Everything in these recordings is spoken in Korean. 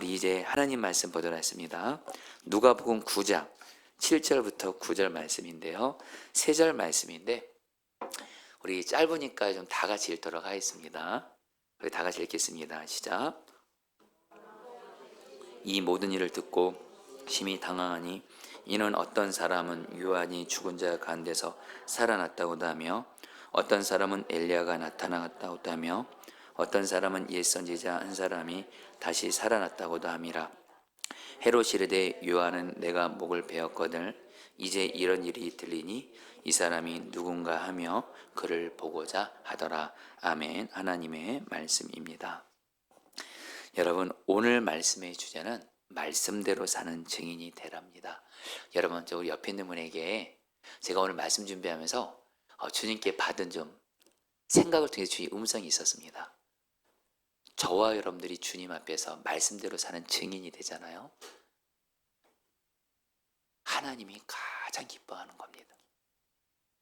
우리 이제 하나님 말씀 보도록 하겠습니다. 누가복음 9장 7절부터 9절 말씀인데요. 3절 말씀인데 우리 짧으니까 좀 다 같이 읽도록 하겠습니다. 우리 다 같이 읽겠습니다. 시작. 이 모든 일을 듣고 심히 당황하니 이는 어떤 사람은 요한이 죽은 자 가운데서 살아났다고도 하며 어떤 사람은 엘리야가 나타났다고도 하며 어떤 사람은 옛 선지자 한 사람이 다시 살아났다고도 함이라. 헤롯이 이르되 요한은 내가 목을 베었거늘 이제 이런 일이 들리니 이 사람이 누군가 하며 그를 보고자 하더라. 아멘. 하나님의 말씀입니다. 여러분, 오늘 말씀의 주제는 말씀대로 사는 증인이 되랍니다. 여러분, 저 우리 옆에 있는 분에게 제가 오늘 말씀 준비하면서 주님께 받은 좀 생각을 통해 주의 음성이 있었습니다. 저와 여러분들이 주님 앞에서 말씀대로 사는 증인이 되잖아요. 하나님이 가장 기뻐하는 겁니다.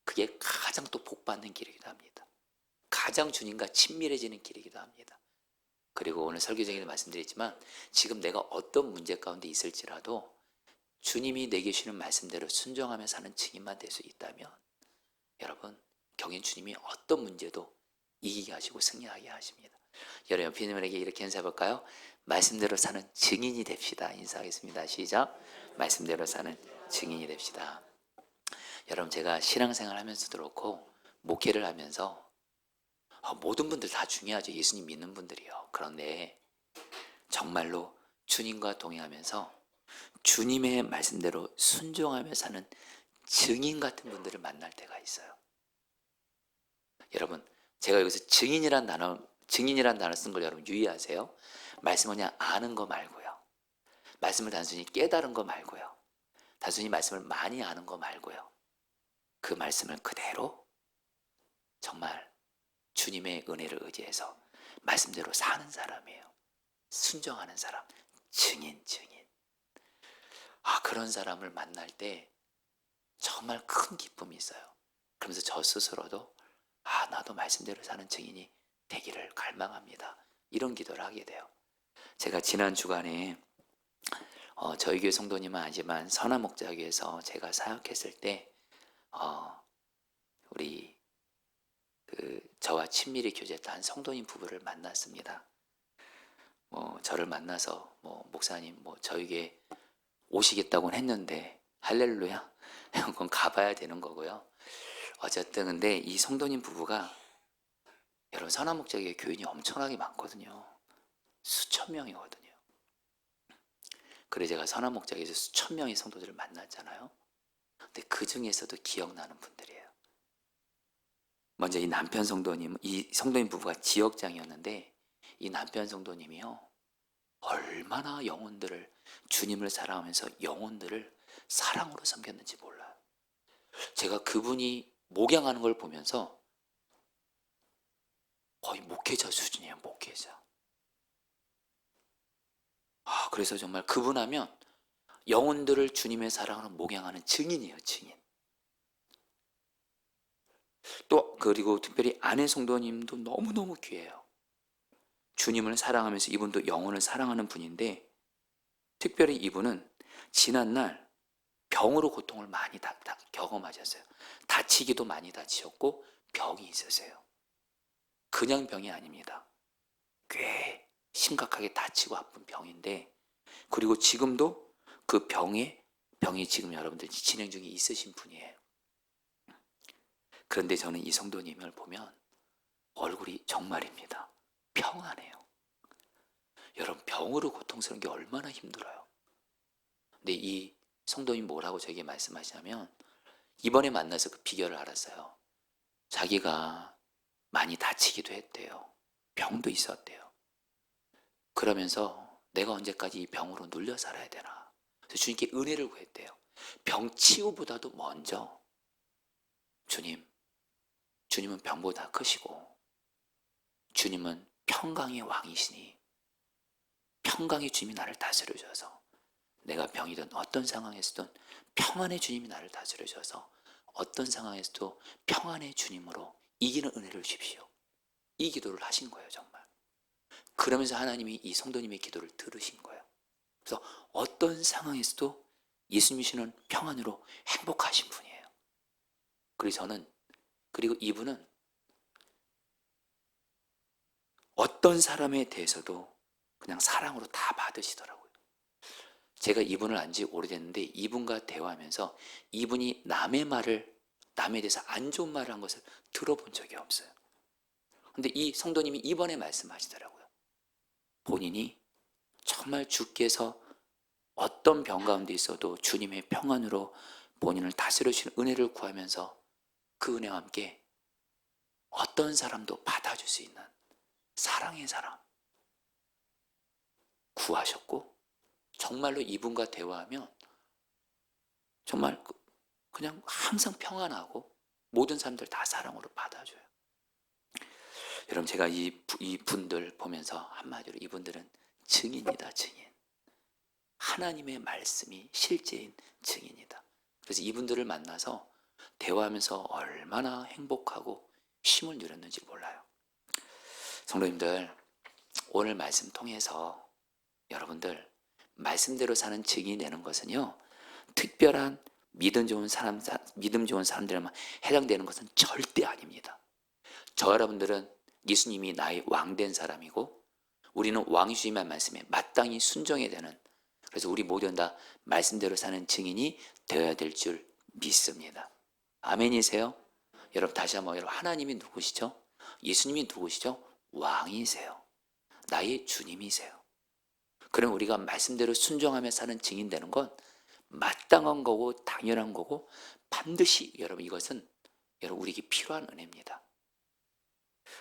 그게 가장 또 복받는 길이기도 합니다. 가장 주님과 친밀해지는 길이기도 합니다. 그리고 오늘 설교 중에도 말씀드렸지만 지금 내가 어떤 문제 가운데 있을지라도 주님이 내게 주시는 말씀대로 순종하며 사는 증인만 될 수 있다면 여러분, 경인 주님이 어떤 문제도 이기게 하시고 승리하게 하십니다. 여러분, 옆에 있는 분에게 이렇게 인사해볼까요? 말씀대로 사는 증인이 됩시다. 인사하겠습니다. 시작. 말씀대로 사는 증인이 됩시다. 여러분, 제가 신앙생활 하면서도 그렇고 목회를 하면서 모든 분들 다 중요하죠. 예수님 믿는 분들이요. 그런데 정말로 주님과 동행하면서 주님의 말씀대로 순종하며 사는 증인 같은 분들을 만날 때가 있어요. 여러분, 제가 여기서 증인이란 단어 쓴 걸 여러분 유의하세요. 말씀을 그냥 아는 거 말고요. 말씀을 단순히 깨달은 거 말고요. 단순히 말씀을 많이 아는 거 말고요. 그 말씀을 그대로 정말 주님의 은혜를 의지해서 말씀대로 사는 사람이에요. 순종하는 사람, 증인. 그런 사람을 만날 때 정말 큰 기쁨이 있어요. 그러면서 저 스스로도 나도 말씀대로 사는 증인이 되기를 갈망합니다. 이런 기도를 하게 돼요. 제가 지난 주간에 저희 교회 성도님은 아니지만 선화목자교에서 제가 사역했을 때 우리 저와 친밀히 교제했던 한 성도님 부부를 만났습니다. 저를 만나서 목사님 저희 교회 오시겠다고는 했는데 할렐루야 그건 가봐야 되는 거고요. 어쨌든 근데 이 성도님 부부가 여러분 선화목자교회 교인이 엄청나게 많거든요. 수천 명이거든요. 그래 제가 선화목자교에서 수천 명의 성도들을 만났잖아요. 근데 그 중에서도 기억나는 분들이에요. 먼저 이 남편 성도님, 이 성도님 부부가 지역장이었는데 이 남편 성도님이요 얼마나 영혼들을 주님을 사랑하면서 영혼들을 사랑으로 섬겼는지 몰라요. 제가 그분이 목양하는 걸 보면서 거의 목회자 수준이에요. 목회자. 그래서 정말 그분 하면 영혼들을 주님의 사랑으로 목양하는 증인이에요. 증인. 또 그리고 특별히 아내 성도님도 너무너무 귀해요. 주님을 사랑하면서 이분도 영혼을 사랑하는 분인데 특별히 이분은 지난날 병으로 고통을 많이 경험하셨어요. 다치기도 많이 다치셨고 병이 있으세요. 그냥 병이 아닙니다. 꽤 심각하게 다치고 아픈 병인데 그리고 지금도 그 병이 지금 여러분들 진행 중에 있으신 분이에요. 그런데 저는 이 성도님을 보면 얼굴이 정말입니다. 평안해요. 여러분 병으로 고통스러운 게 얼마나 힘들어요. 근데 이 성도님 뭐라고 저에게 말씀하시냐면 이번에 만나서 그 비결을 알았어요. 자기가 많이 다치기도 했대요. 병도 있었대요. 그러면서 내가 언제까지 이 병으로 눌려 살아야 되나. 그래서 주님께 은혜를 구했대요. 병 치유보다도 먼저 주님은 병보다 크시고 주님은 평강의 왕이시니 평강의 주님이 나를 다스려 주셔서 내가 병이든 어떤 상황에서든 평안의 주님이 나를 다스려 주셔서 어떤 상황에서도 평안의 주님으로 이기는 은혜를 주십시오. 이 기도를 하신 거예요. 정말. 그러면서 하나님이 이 성도님의 기도를 들으신 거예요. 어떤 상황에서도 예수님이시는 평안으로 행복하신 분이에요. 그리고 이분은 어떤 사람에 대해서도 그냥 사랑으로 다 받으시더라고요. 제가 이분을 안 지 오래됐는데 이분과 대화하면서 이분이 남에 대해서 안 좋은 말을 한 것을 들어본 적이 없어요. 근데 이 성도님이 이번에 말씀하시더라고요. 본인이 정말 주께서 어떤 병 가운데 있어도 주님의 평안으로 본인을 다스려 주시는 은혜를 구하면서 그 은혜와 함께 어떤 사람도 받아줄 수 있는 사랑의 사람 구하셨고, 정말로 이분과 대화하면 정말 그냥 항상 평안하고 모든 사람들 다 사랑으로 받아줘요. 여러분, 제가 이 분들 보면서 한마디로 이분들은 증인이다, 증인. 하나님의 말씀이 실제인 증인이다. 그래서 이분들을 만나서 대화하면서 얼마나 행복하고 쉼을 누렸는지 몰라요. 성도님들, 오늘 말씀 통해서 여러분들 말씀대로 사는 증인이 되는 것은요, 특별한 믿음 좋은 사람들에만 해당되는 것은 절대 아닙니다. 저 여러분들은 예수님이 나의 왕된 사람이고 우리는 왕이 주님의 말씀에 마땅히 순종해야 되는, 그래서 우리 모두는 다 말씀대로 사는 증인이 되어야 될 줄 믿습니다. 아멘이세요? 여러분, 다시 한번, 여러분, 하나님이 누구시죠? 예수님이 누구시죠? 왕이세요. 나의 주님이세요. 그럼 우리가 말씀대로 순종하며 사는 증인 되는 건 마땅한 거고 당연한 거고 반드시 여러분 이것은 여러분 우리에게 필요한 은혜입니다.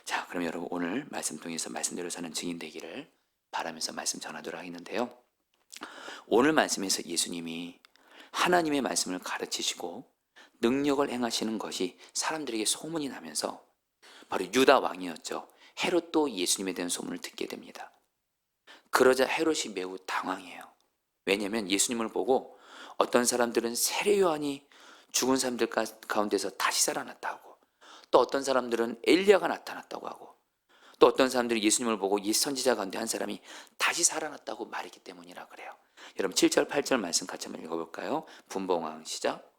자, 그럼 여러분 오늘 말씀 통해서 말씀대로 사는 증인 되기를 바라면서 말씀 전하도록 하겠는데요. 오늘 말씀에서 예수님이 하나님의 말씀을 가르치시고 능력을 행하시는 것이 사람들에게 소문이 나면서 바로 유다 왕이었죠. 헤롯도 예수님에 대한 소문을 듣게 됩니다. 그러자 헤롯이 매우 당황해요. 왜냐하면 예수님을 보고 어떤 사람들은 세례 요한이 죽은 사람들 가운데서 다시 살아났다고, 또 어떤 사람들은 엘리야가 나타났다고 하고, 또 어떤 사람들이 예수님을 보고 이 선지자 가운데 한 사람이 다시 살아났다고 말했기 때문이라 그래요. 여러분 7절 8절 말씀 같이 한번 읽어볼까요? 분봉왕 시작.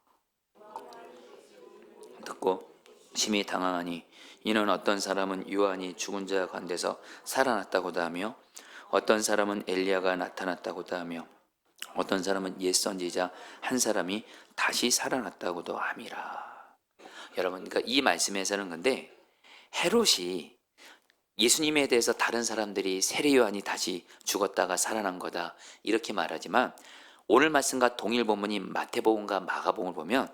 듣고 심히 당황하니 이는 어떤 사람은 요한이 죽은 자 가운데서 살아났다고도 하며 어떤 사람은 엘리야가 나타났다고도 하며 어떤 사람은 옛 선지자 한 사람이 다시 살아났다고도 함이라. 여러분, 그러니까 이 말씀에서는 근데 헤롯이 예수님에 대해서 다른 사람들이 세례 요한이 다시 죽었다가 살아난 거다 이렇게 말하지만 오늘 말씀과 동일 본문인 마태복음과 마가복음을 보면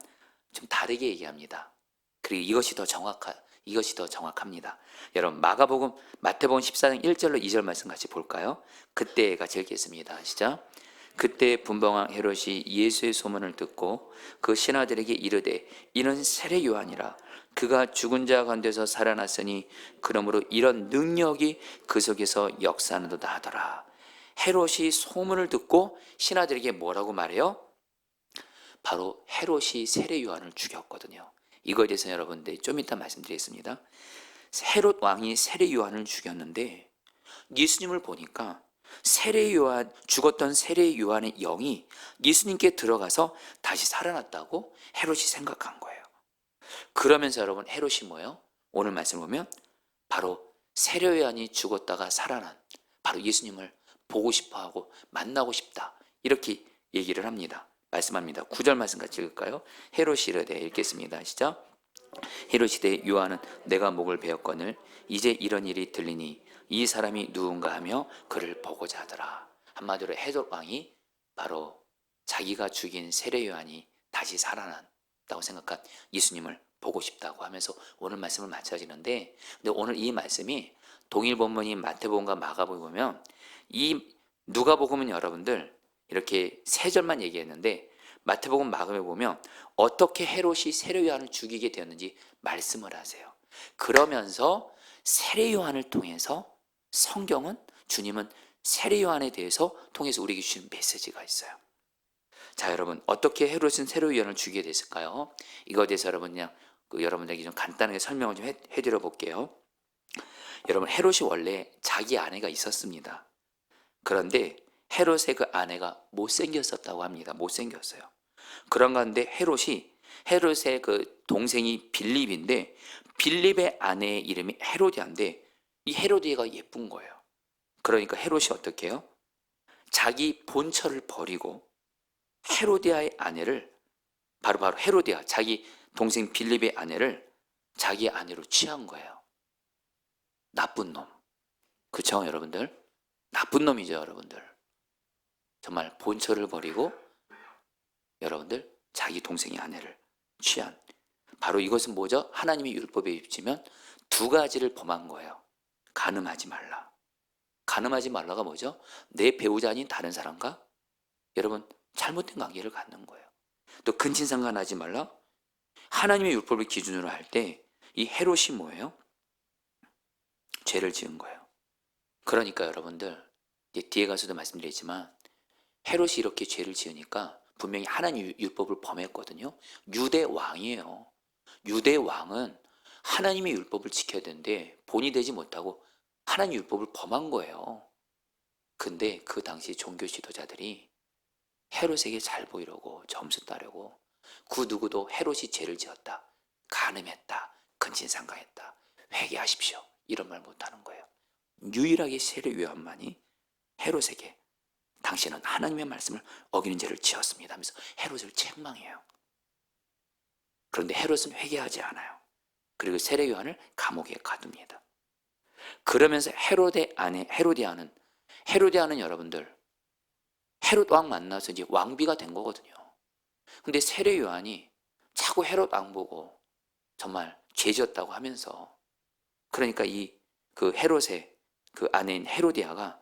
좀 다르게 얘기합니다. 그리고 이것이 더 정확합니다. 여러분 마태복음 14장 1절로 2절 말씀 같이 볼까요? 그때가 읽겠습니다. 시작. 그때 분봉왕 헤롯이 예수의 소문을 듣고 그 신하들에게 이르되 이는 세례 요한이라. 그가 죽은 자 가운데서 살아났으니 그러므로 이런 능력이 그 속에서 역사하는도다 하더라. 헤롯이 소문을 듣고 신하들에게 뭐라고 말해요? 바로 헤롯이 세례 요한을 죽였거든요. 이거에 대해서 여러분들 좀 이따 말씀드리겠습니다. 헤롯 왕이 세례 요한을 죽였는데 예수님을 보니까 죽었던 세례 요한의 영이 예수님께 들어가서 다시 살아났다고 헤롯이 생각한 거예요. 그러면서 여러분 헤롯이 뭐예요? 오늘 말씀을 보면 바로 세례 요한이 죽었다가 살아난 바로 예수님을 보고 싶어하고 만나고 싶다 이렇게 얘기를 합니다. 말씀합니다. 9절 말씀 같이 읽을까요? 헤롯이 이르되 읽겠습니다. 시작. 헤롯이 이르되 요한은 내가 목을 베었거늘 이제 이런 일이 들리니 이 사람이 누군가 하며 그를 보고자 하더라. 한마디로 헤롯 왕이 바로 자기가 죽인 세례 요한이 다시 살아났다고 생각한 예수님을 보고 싶다고 하면서 오늘 말씀을 마쳐지는데, 근데 오늘 이 말씀이 동일 본문인 마태복음과 마가복음 보면 이 누가복음은 여러분들 이렇게 세 절만 얘기했는데 마태복음 마가복음에 보면 어떻게 헤롯이 세례 요한을 죽이게 되었는지 말씀을 하세요. 그러면서 세례 요한을 통해서 성경은 주님은 세례 요한에 대해서 통해서 우리에게 주신 메시지가 있어요. 자, 여러분 어떻게 헤롯은 세례 요한을 죽이게 됐을까요? 이거에 대해서 여러분 그냥 여러분들에게 좀 간단하게 설명을 좀 해드려 볼게요. 여러분 헤롯이 원래 자기 아내가 있었습니다. 그런데 헤롯의 그 아내가 못생겼었다고 합니다. 못생겼어요. 그런 가운데 헤롯의 그 동생이 빌립인데 빌립의 아내의 이름이 헤로디아인데 이 헤로디아가 예쁜 거예요. 그러니까 헤롯이 어떻게 해요? 자기 본처를 버리고 헤로디아의 아내를 바로 헤로디아 자기 동생 빌립의 아내를 자기 아내로 취한 거예요. 나쁜 놈. 그쵸 여러분들? 나쁜 놈이죠 여러분들. 정말 본처를 버리고 여러분들 자기 동생의 아내를 취한 바로 이것은 뭐죠? 하나님의 율법에 입히면 두 가지를 범한 거예요. 간음하지 말라. 간음하지 말라가 뭐죠? 내 배우자 아닌 다른 사람과 여러분 잘못된 관계를 갖는 거예요. 또 근친상간하지 말라. 하나님의 율법을 기준으로 할 때 이 헤롯이 뭐예요? 죄를 지은 거예요. 그러니까 여러분들 뒤에 가서도 말씀드리지만 헤롯이 이렇게 죄를 지으니까 분명히 하나님 율법을 범했거든요. 유대 왕이에요. 유대 왕은 하나님의 율법을 지켜야 되는데 본이 되지 못하고 하나님 율법을 범한 거예요. 근데 그 당시 종교 지도자들이 헤롯에게 잘 보이려고 점수 따려고 그 누구도 헤롯이 죄를 지었다, 간음했다, 근친상간했다, 회개하십시오 이런 말 못하는 거예요. 유일하게 세례 요한만이 헤롯에게 당신은 하나님의 말씀을 어기는 죄를 지었습니다 하면서 헤롯을 책망해요. 그런데 헤롯은 회개하지 않아요. 그리고 세례 요한을 감옥에 가둡니다. 그러면서 헤롯의 아내 헤로디아는 여러분들 헤롯 왕 만나서 이제 왕비가 된 거거든요. 근데 세례 요한이 자꾸 헤롯 왕 보고 정말 죄지었다고 하면서 그러니까 그 헤롯의 그 아내인 헤로디아가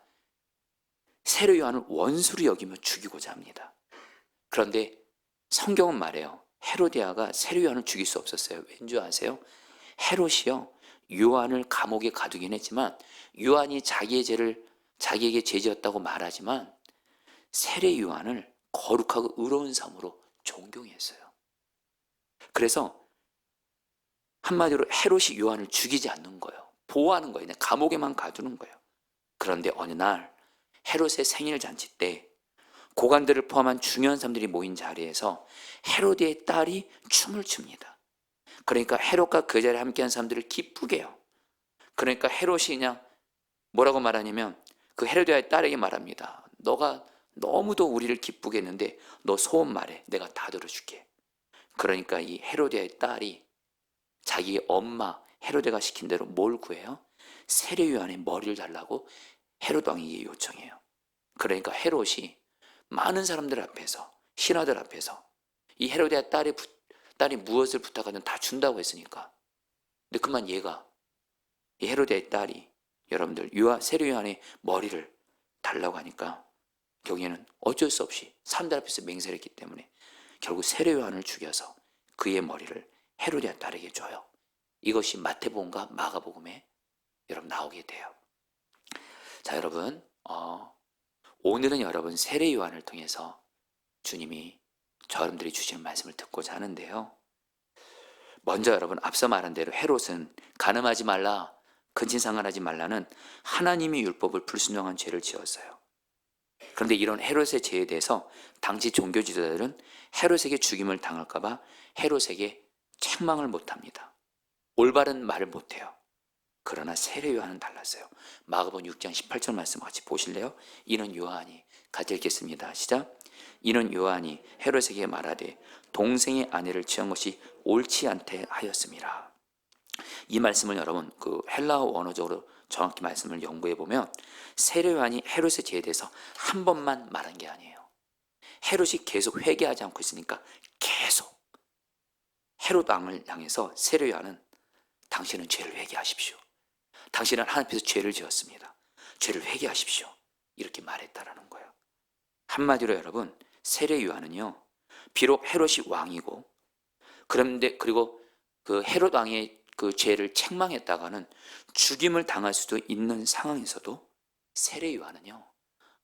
세례 요한을 원수로 여기며 죽이고자 합니다. 그런데 성경은 말해요. 헤로디아가 세례 요한을 죽일 수 없었어요. 왠지 아세요? 헤롯이요 요한을 감옥에 가두긴 했지만 요한이 자기에게 죄지었다고 말하지만 세례 요한을 거룩하고 의로운 삶으로 존경했어요. 그래서 한마디로 헤롯이 요한을 죽이지 않는 거예요. 보호하는 거예요. 그냥 감옥에만 가두는 거예요. 그런데 어느 날 헤롯의 생일 잔치 때 고관들을 포함한 중요한 사람들이 모인 자리에서 헤로디의 딸이 춤을 춥니다. 그러니까 헤롯과 그 자리에 함께한 사람들을 기쁘게 해요. 그러니까 헤롯이 그냥 뭐라고 말하냐면 그 헤로디아의 딸에게 말합니다. 너가 너무도 우리를 기쁘게 했는데 너 소원 말해. 내가 다 들어줄게. 그러니까 이 헤로디아의 딸이 자기 엄마 헤로데가 시킨 대로 뭘 구해요? 세례 요한의 머리를 달라고 헤롯 왕에게 요청해요. 그러니까 헤롯이 많은 사람들 앞에서 신하들 앞에서 이 헤로디아 딸이 무엇을 부탁하든 다 준다고 했으니까 근데 그만 얘가 이 헤로디아의 딸이 여러분들 세례 요한의 머리를 달라고 하니까 경우에는 어쩔 수 없이 사람들 앞에서 맹세를 했기 때문에 결국 세례 요한을 죽여서 그의 머리를 헤로디아 딸에게 줘요. 이것이 마태복음과 마가복음에 여러분 나오게 돼요. 자 여러분 오늘은 여러분 세례 요한을 통해서 주님이 여러분들이 주시는 말씀을 듣고자 하는데요. 먼저 여러분 앞서 말한 대로 헤롯은 간음하지 말라, 근친상간하지 말라는 하나님의 율법을 불순종한 죄를 지었어요. 그런데 이런 헤롯의 죄에 대해서 당시 종교 지도자들은 헤롯에게 죽임을 당할까 봐 헤롯에게 책망을 못합니다. 올바른 말을 못해요. 그러나 세례 요한은 달랐어요. 마가복음 6장 18절 말씀 같이 보실래요? 이는 요한이 같이 읽겠습니다. 시작. 이는 요한이 헤롯에게 말하되 동생의 아내를 취한 것이 옳지 않대 하였습니다. 이 말씀을 여러분 그 헬라어 원어적으로 정확히 말씀을 연구해 보면 세례 요한이 헤롯의 죄에 대해서 한 번만 말한 게 아니에요. 헤롯이 계속 회개하지 않고 있으니까 계속 헤롯 왕을 향해서 세례 요한은 당신은 죄를 회개하십시오. 당신은 하나님 앞에서 죄를 지었습니다. 죄를 회개하십시오. 이렇게 말했다라는 거예요. 한마디로 여러분 세례 요한은요 비록 헤롯이 왕이고 그런데 그리고 그 헤롯 왕의 그 죄를 책망했다가는 죽임을 당할 수도 있는 상황에서도 세례 요한은요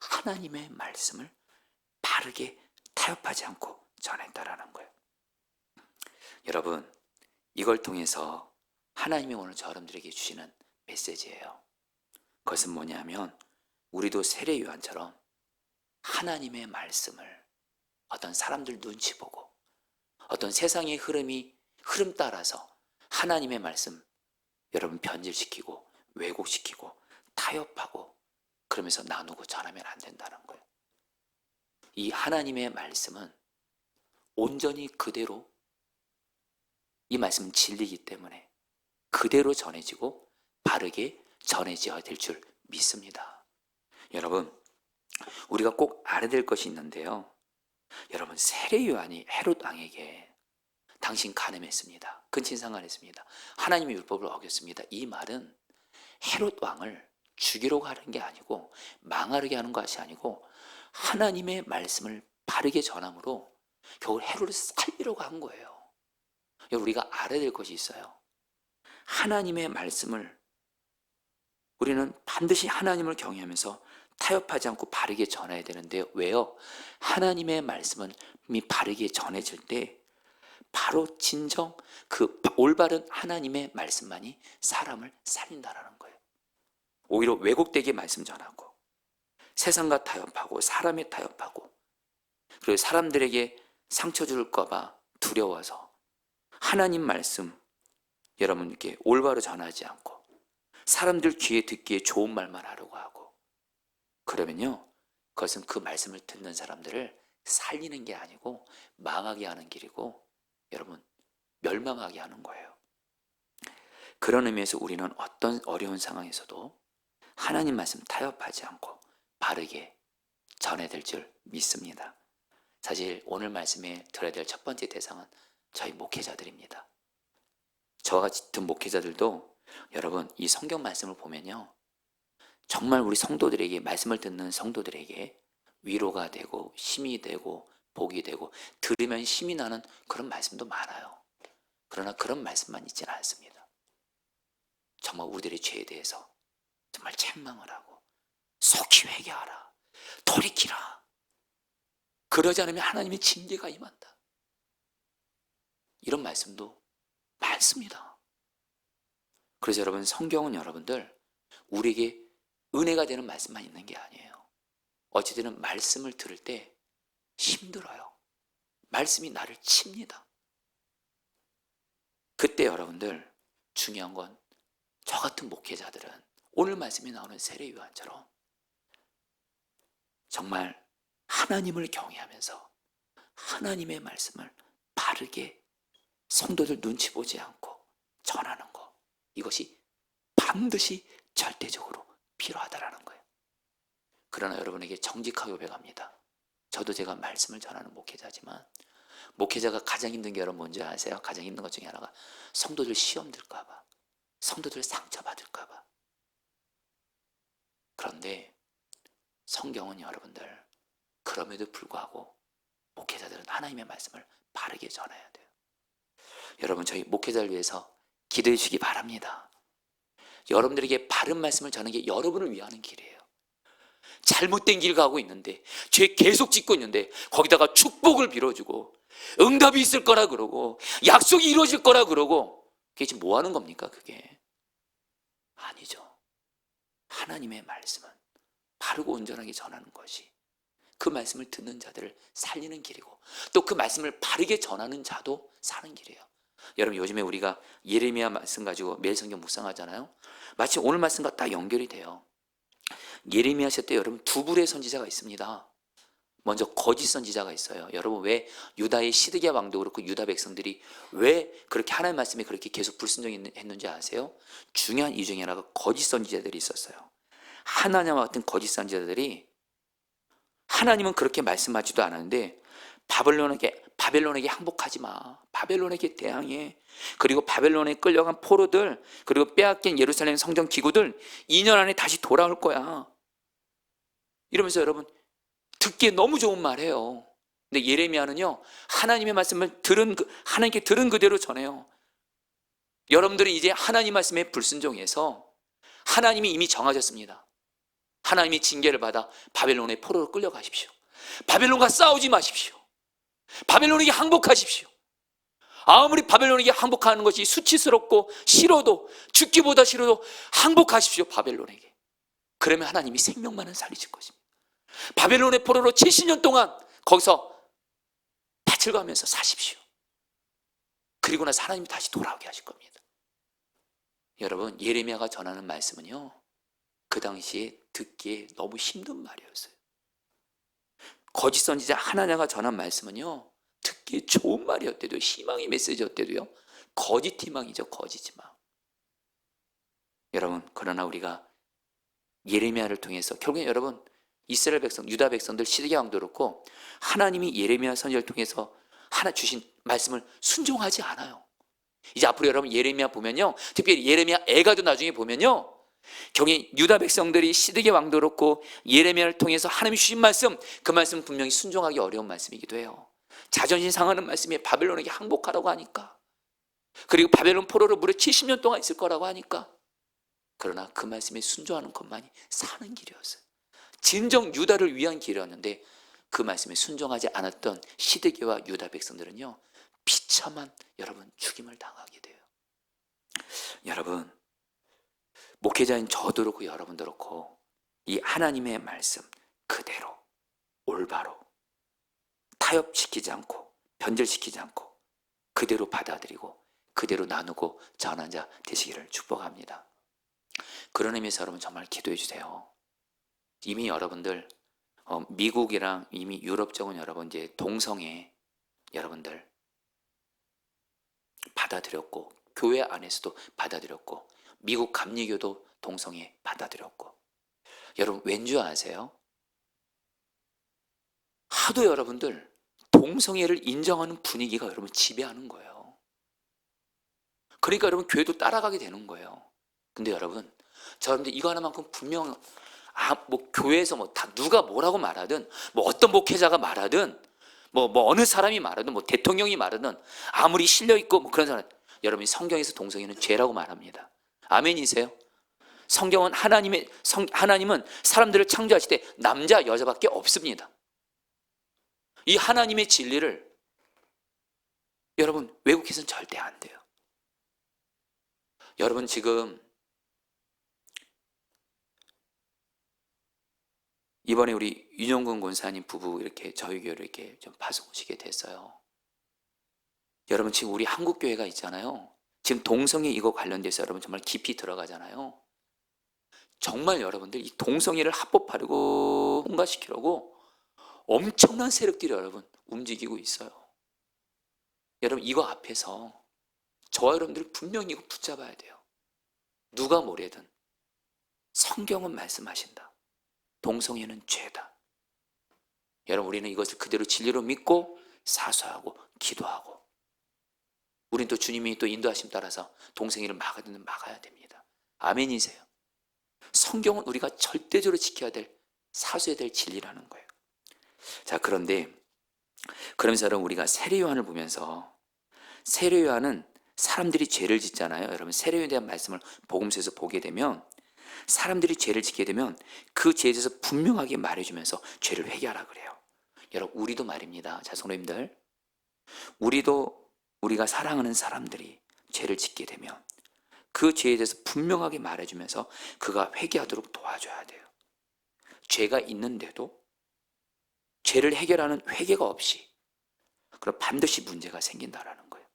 하나님의 말씀을 바르게 타협하지 않고 전했다라는 거예요. 여러분 이걸 통해서 하나님이 오늘 여러분들에게 주시는 메시지예요. 그것은 뭐냐면 우리도 세례 요한처럼 하나님의 말씀을 어떤 사람들 눈치 보고 어떤 세상의 흐름 따라서 하나님의 말씀 여러분 변질시키고 왜곡시키고 타협하고 그러면서 나누고 전하면 안 된다는 거예요. 이 하나님의 말씀은 온전히 그대로 이 말씀은 진리이기 때문에 그대로 전해지고 바르게 전해져야 될 줄 믿습니다. 여러분, 우리가 꼭 알아야 될 것이 있는데요. 여러분, 세례 요한이 헤롯 왕에게 당신 간음했습니다. 근친상간했습니다. 하나님의 율법을 어겼습니다. 이 말은 헤롯 왕을 죽이려고 하는 게 아니고 망하게 하는 것이 아니고 하나님의 말씀을 바르게 전함으로 겨우 헤롯을 살리려고 한 거예요. 우리가 알아야 될 것이 있어요. 하나님의 말씀을 우리는 반드시 하나님을 경외하면서 타협하지 않고 바르게 전해야 되는데요. 왜요? 하나님의 말씀은 이미 바르게 전해질 때 바로 진정 그 올바른 하나님의 말씀만이 사람을 살린다라는 거예요. 오히려 왜곡되게 말씀 전하고 세상과 타협하고 사람에 타협하고 그리고 사람들에게 상처 줄까 봐 두려워서 하나님 말씀 여러분께 올바로 전하지 않고 사람들 귀에 듣기에 좋은 말만 하려고 하고 그러면요, 그것은 그 말씀을 듣는 사람들을 살리는 게 아니고 망하게 하는 길이고 여러분 멸망하게 하는 거예요. 그런 의미에서 우리는 어떤 어려운 상황에서도 하나님 말씀 타협하지 않고 바르게 전해야 될 줄 믿습니다. 사실 오늘 말씀에 들어야 될 첫 번째 대상은 저희 목회자들입니다. 저와 같은 목회자들도 여러분 이 성경 말씀을 보면요, 정말 우리 성도들에게 말씀을 듣는 성도들에게 위로가 되고 힘이 되고 복이 되고 들으면 힘이 나는 그런 말씀도 많아요. 그러나 그런 말씀만 있지는 않습니다. 정말 우리들의 죄에 대해서 정말 책망을 하고 속히 회개하라, 돌이키라. 그러지 않으면 하나님의 징계가 임한다. 이런 말씀도 많습니다. 그래서 여러분 성경은 여러분들 우리에게 은혜가 되는 말씀만 있는 게 아니에요. 어찌되든 말씀을 들을 때 힘들어요. 말씀이 나를 칩니다. 그때 여러분들 중요한 건 저 같은 목회자들은 오늘 말씀에 나오는 세례 요한처럼 정말 하나님을 경외하면서 하나님의 말씀을 바르게 성도들 눈치 보지 않고 전하는 것, 이것이 반드시 절대적으로 필요하다라는 거예요. 그러나 여러분에게 정직하게 고백합니다. 저도 제가 말씀을 전하는 목회자지만 목회자가 가장 힘든 게 여러분 뭔지 아세요? 가장 힘든 것 중에 하나가 성도들 시험 들까 봐, 성도들 상처받을까 봐. 그런데 성경은 여러분들 그럼에도 불구하고 목회자들은 하나님의 말씀을 바르게 전해야 돼요. 여러분 저희 목회자를 위해서 기도해 주시기 바랍니다. 여러분들에게 바른 말씀을 전하는 게 여러분을 위하는 길이에요. 잘못된 길 가고 있는데 죄 계속 짓고 있는데 거기다가 축복을 빌어주고 응답이 있을 거라 그러고 약속이 이루어질 거라 그러고 그게 지금 뭐 하는 겁니까? 그게 아니죠. 하나님의 말씀은 바르고 온전하게 전하는 것이 그 말씀을 듣는 자들을 살리는 길이고 또 그 말씀을 바르게 전하는 자도 사는 길이에요. 여러분 요즘에 우리가 예레미야 말씀 가지고 매일 성경 묵상하잖아요. 마치 오늘 말씀과 딱 연결이 돼요. 예레미야 때 여러분 두 부류의 선지자가 있습니다. 먼저 거짓 선지자가 있어요. 여러분 왜 유다의 시드기야 왕도 그렇고 유다 백성들이 왜 그렇게 하나님의 말씀에 그렇게 계속 불순종했는지 아세요? 중요한 이유 중에 하나가 거짓 선지자들이 있었어요. 하나님과 같은 거짓 선지자들이 하나님은 그렇게 말씀하지도 않았는데 바벨론에게 항복하지 마. 바벨론에게 대항해. 그리고 바벨론에 끌려간 포로들 그리고 빼앗긴 예루살렘 성전 기구들 2년 안에 다시 돌아올 거야. 이러면서 여러분 듣기에 너무 좋은 말이에요. 근데 예레미야는요 하나님의 말씀을 하나님께 들은 그대로 전해요. 여러분들은 이제 하나님 말씀에 불순종해서 하나님이 이미 정하셨습니다. 하나님이 징계를 받아 바벨론의 포로로 끌려가십시오. 바벨론과 싸우지 마십시오. 바벨론에게 항복하십시오. 아무리 바벨론에게 항복하는 것이 수치스럽고 싫어도 죽기보다 싫어도 항복하십시오. 바벨론에게. 그러면 하나님이 생명만은 살리실 것입니다. 바벨론의 포로로 70년 동안 거기서 밭을 가면서 사십시오. 그리고 나서 하나님이 다시 돌아오게 하실 겁니다. 여러분, 예레미야가 전하는 말씀은요, 그 당시에 듣기에 너무 힘든 말이었어요. 거짓 선지자 하나냐가 전한 말씀은요, 듣기에 좋은 말이었대도, 희망의 메시지였대도요, 거짓 희망이죠. 거짓 희망. 여러분, 그러나 우리가 예레미야를 통해서 결국엔 여러분, 이스라엘 백성, 유다 백성들, 시드기야 왕도 그렇고 하나님이 예레미야 선지자를 통해서 하나 주신 말씀을 순종하지 않아요. 이제 앞으로 여러분 예레미야 보면요, 특별히 예레미야 애가도 나중에 보면요, 경히 유다 백성들이 시드기야 왕도 그렇고 예레미야를 통해서 하나님이 주신 말씀, 그 말씀은 분명히 순종하기 어려운 말씀이기도 해요. 자존심 상하는 말씀이 바벨론에게 항복하라고 하니까, 그리고 바벨론 포로로 무려 70년 동안 있을 거라고 하니까, 그러나 그 말씀에 순종하는 것만이 사는 길이었어요. 진정 유다를 위한 길이었는데 그 말씀에 순종하지 않았던 시드기와 유다 백성들은요, 비참한 여러분 죽임을 당하게 돼요. 여러분, 목회자인 저도 그렇고 여러분도 그렇고 이 하나님의 말씀 그대로 올바로 타협시키지 않고 변절시키지 않고 그대로 받아들이고 그대로 나누고 전하는 자 되시기를 축복합니다. 그런 의미에서 여러분 정말 기도해 주세요. 이미 여러분들 미국이랑 이미 유럽 쪽은 여러분 이제 동성애 여러분들 받아들였고, 교회 안에서도 받아들였고, 미국 감리교도 동성애 받아들였고, 여러분 왠지 아세요? 하도 여러분들 동성애를 인정하는 분위기가 여러분 지배하는 거예요. 그러니까 여러분 교회도 따라가게 되는 거예요. 근데 여러분, 저런데 이거 하나만큼 분명, 뭐 교회에서 뭐 다 누가 뭐라고 말하든, 뭐 어떤 목회자가 말하든, 뭐 어느 사람이 말하든, 뭐 대통령이 말하든, 아무리 실려 있고 뭐 그런 사람, 여러분이 성경에서 동성애는 죄라고 말합니다. 아멘이세요? 성경은 하나님은 사람들을 창조하실 때 남자 여자밖에 없습니다. 이 하나님의 진리를 여러분 왜곡해서는 절대 안 돼요. 여러분 지금 이번에 우리 윤영근 권사님 부부 이렇게 저희 교회를 이렇게 좀 파송 오시게 됐어요. 여러분 지금 우리 한국 교회가 있잖아요. 지금 동성애 이거 관련돼서 여러분 정말 깊이 들어가잖아요. 정말 여러분들 이 동성애를 합법화하려고 통과시키려고 엄청난 세력들이 여러분 움직이고 있어요. 여러분 이거 앞에서 저와 여러분들 분명히 이거 붙잡아야 돼요. 누가 뭐래든 성경은 말씀하신다. 동성애는 죄다. 여러분 우리는 이것을 그대로 진리로 믿고 사수하고 기도하고, 우린 또 주님이 또 인도하심 따라서 동성애를 막아야 됩니다. 아멘이세요? 성경은 우리가 절대적으로 지켜야 될, 사수해야 될 진리라는 거예요. 자, 그런데 그러면서 여러분 우리가 세례요한을 보면서, 세례요한은 사람들이 죄를 짓잖아요. 여러분 세례요한에 대한 말씀을 복음서에서 보게 되면 사람들이 죄를 짓게 되면 그 죄에 대해서 분명하게 말해주면서 죄를 회개하라 그래요. 여러분 우리도 말입니다. 자, 성도님들, 우리가 사랑하는 사람들이 죄를 짓게 되면 그 죄에 대해서 분명하게 말해주면서 그가 회개하도록 도와줘야 돼요. 죄가 있는데도 죄를 해결하는 회개가 없이 그럼 반드시 문제가 생긴다라는 거예요.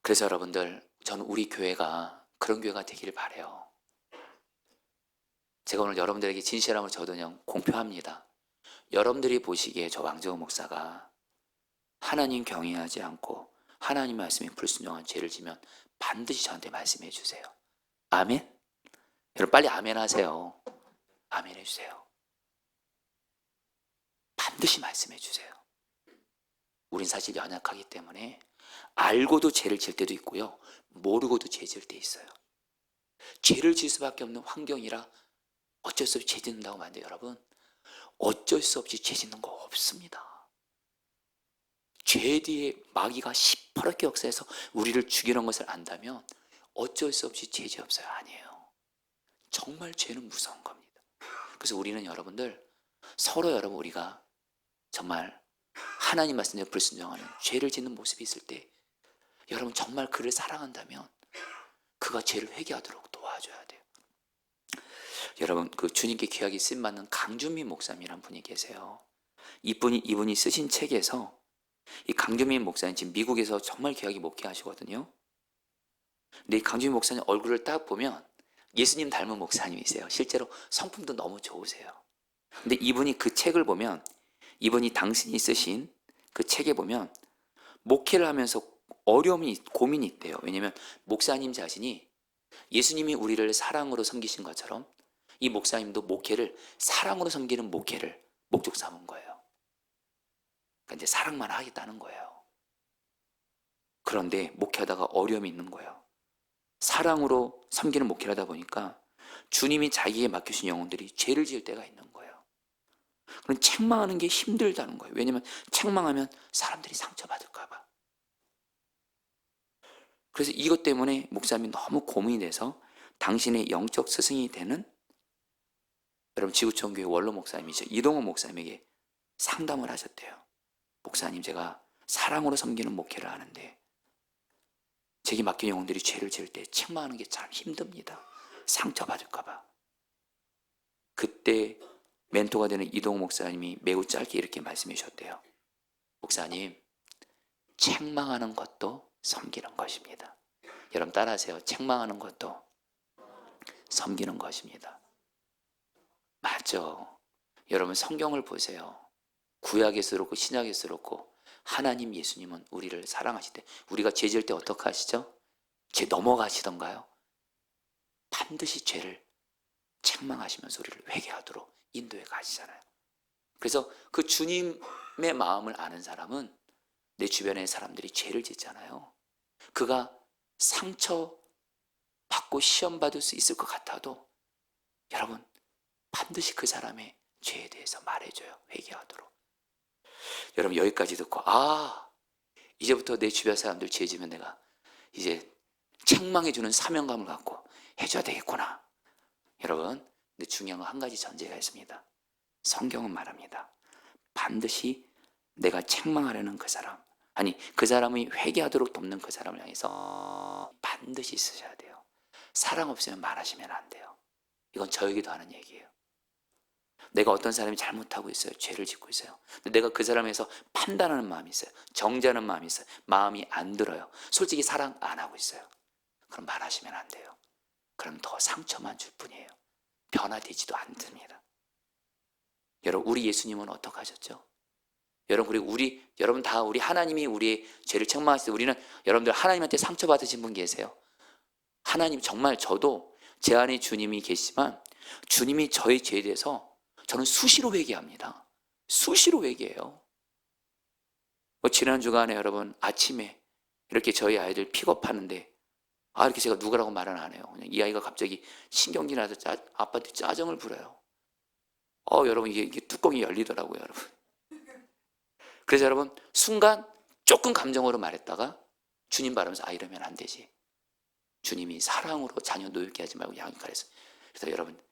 그래서 여러분들, 저는 우리 교회가 그런 교회가 되기를 바라요. 제가 오늘 여러분들에게 진실함을 저도 그냥 공표합니다. 여러분들이 보시기에 저 왕정호 목사가 하나님 경외하지 않고 하나님 말씀에 불순종한 죄를 지면 반드시 저한테 말씀해 주세요. 아멘? 여러분 빨리 아멘 하세요. 아멘 해주세요. 반드시 말씀해 주세요. 우린 사실 연약하기 때문에 알고도 죄를 질 때도 있고요, 모르고도 죄 질 때 있어요. 죄를 질 수밖에 없는 환경이라 어쩔 수 없이 죄 짓는다고 하는데 여러분, 어쩔 수 없이 죄 짓는 거 없습니다. 죄 뒤에 마귀가 시퍼렇게 역사해서 우리를 죽이는 것을 안다면 어쩔 수 없이 죄 없어요? 아니에요. 정말 죄는 무서운 겁니다. 그래서 우리는 여러분들 서로 여러분 우리가 정말 하나님 말씀에 불순종하는 죄를 짓는 모습이 있을 때 여러분 정말 그를 사랑한다면 그가 죄를 회개하도록 도와줘야 돼요. 여러분, 그 주님께 귀하게 쓰임받는 강준민 목사님이란 분이 계세요. 이분이 쓰신 책에서, 이 강준민 목사님 지금 미국에서 정말 귀하게 목회하시거든요. 근데 이 강준민 목사님 얼굴을 딱 보면 예수님 닮은 목사님이세요. 실제로 성품도 너무 좋으세요. 근데 이분이 그 책을 보면, 이분이 당신이 쓰신 그 책에 보면 목회를 하면서 고민이 있대요. 왜냐면 목사님 자신이 예수님이 우리를 사랑으로 섬기신 것처럼 이 목사님도 목회를 사랑으로 섬기는 목회를 목적 삼은 거예요. 그러니까 이제 사랑만 하겠다는 거예요. 그런데 목회하다가 어려움이 있는 거예요. 사랑으로 섬기는 목회를 하다 보니까 주님이 자기에게 맡겨주신 영혼들이 죄를 지을 때가 있는 거예요. 그럼 책망하는 게 힘들다는 거예요. 왜냐면 책망하면 사람들이 상처받을까 봐. 그래서 이것 때문에 목사님이 너무 고민이 돼서 당신의 영적 스승이 되는, 여러분 지구촌교회 원로 목사님이죠, 이동원 목사님에게 상담을 하셨대요. 목사님, 제가 사랑으로 섬기는 목회를 하는데 제게 맡긴 영혼들이 죄를 지을 때 책망하는 게 참 힘듭니다. 상처받을까 봐. 그때 멘토가 되는 이동원 목사님이 매우 짧게 이렇게 말씀해 주셨대요. 목사님, 책망하는 것도 섬기는 것입니다. 여러분 따라하세요. 책망하는 것도 섬기는 것입니다. 맞죠? 여러분 성경을 보세요. 구약에서 그렇고 신약에서 그렇고 하나님 예수님은 우리를 사랑하실 때, 우리가 죄 지을 때 어떻게 하시죠? 죄 넘어가시던가요? 반드시 죄를 책망하시면서 우리를 회개하도록 인도해 가시잖아요. 그래서 그 주님의 마음을 아는 사람은 내 주변의 사람들이 죄를 짓잖아요. 그가 상처받고 시험받을 수 있을 것 같아도 여러분 반드시 그 사람의 죄에 대해서 말해줘요. 회개하도록. 여러분 여기까지 듣고 이제부터 내 주변 사람들 죄 지면 내가 이제 책망해주는 사명감을 갖고 해줘야 되겠구나. 여러분, 근데 중요한 건 한 가지 전제가 있습니다. 성경은 말합니다. 반드시 내가 책망하려는 그 사람, 아니 그 사람이 회개하도록 돕는 그 사람을 향해서 반드시 쓰셔야 돼요. 사랑 없으면 말하시면 안 돼요. 이건 저에게도 하는 얘기예요. 내가 어떤 사람이 잘못하고 있어요. 죄를 짓고 있어요. 근데 내가 그 사람에서 판단하는 마음이 있어요. 정죄하는 마음이 있어요. 마음이 안 들어요. 솔직히 사랑 안 하고 있어요. 그럼 말하시면 안 돼요. 그럼 더 상처만 줄 뿐이에요. 변화되지도 않습니다. 여러분, 우리 예수님은 어떻게 하셨죠? 여러분, 그리고 여러분 다 우리 하나님이 우리의 죄를 책망하실 때 우리는, 여러분들 하나님한테 상처받으신 분 계세요? 하나님, 정말 저도 제 안에 주님이 계시지만 주님이 저의 죄에 대해서 저는 수시로 회개합니다. 수시로 회개해요. 지난 주간에 여러분 아침에 이렇게 저희 아이들 픽업하는데 이렇게 제가 누구라고 말은 안 해요. 그냥 이 아이가 갑자기 신경질 나서 아빠한테 짜증을 부려요. 여러분 이게 뚜껑이 열리더라고요, 여러분. 그래서 여러분 순간 조금 감정으로 말했다가 주님 바라면서 이러면 안 되지. 주님이 사랑으로 자녀 노엽게 하지 말고 양육하랬어요. 그래서 여러분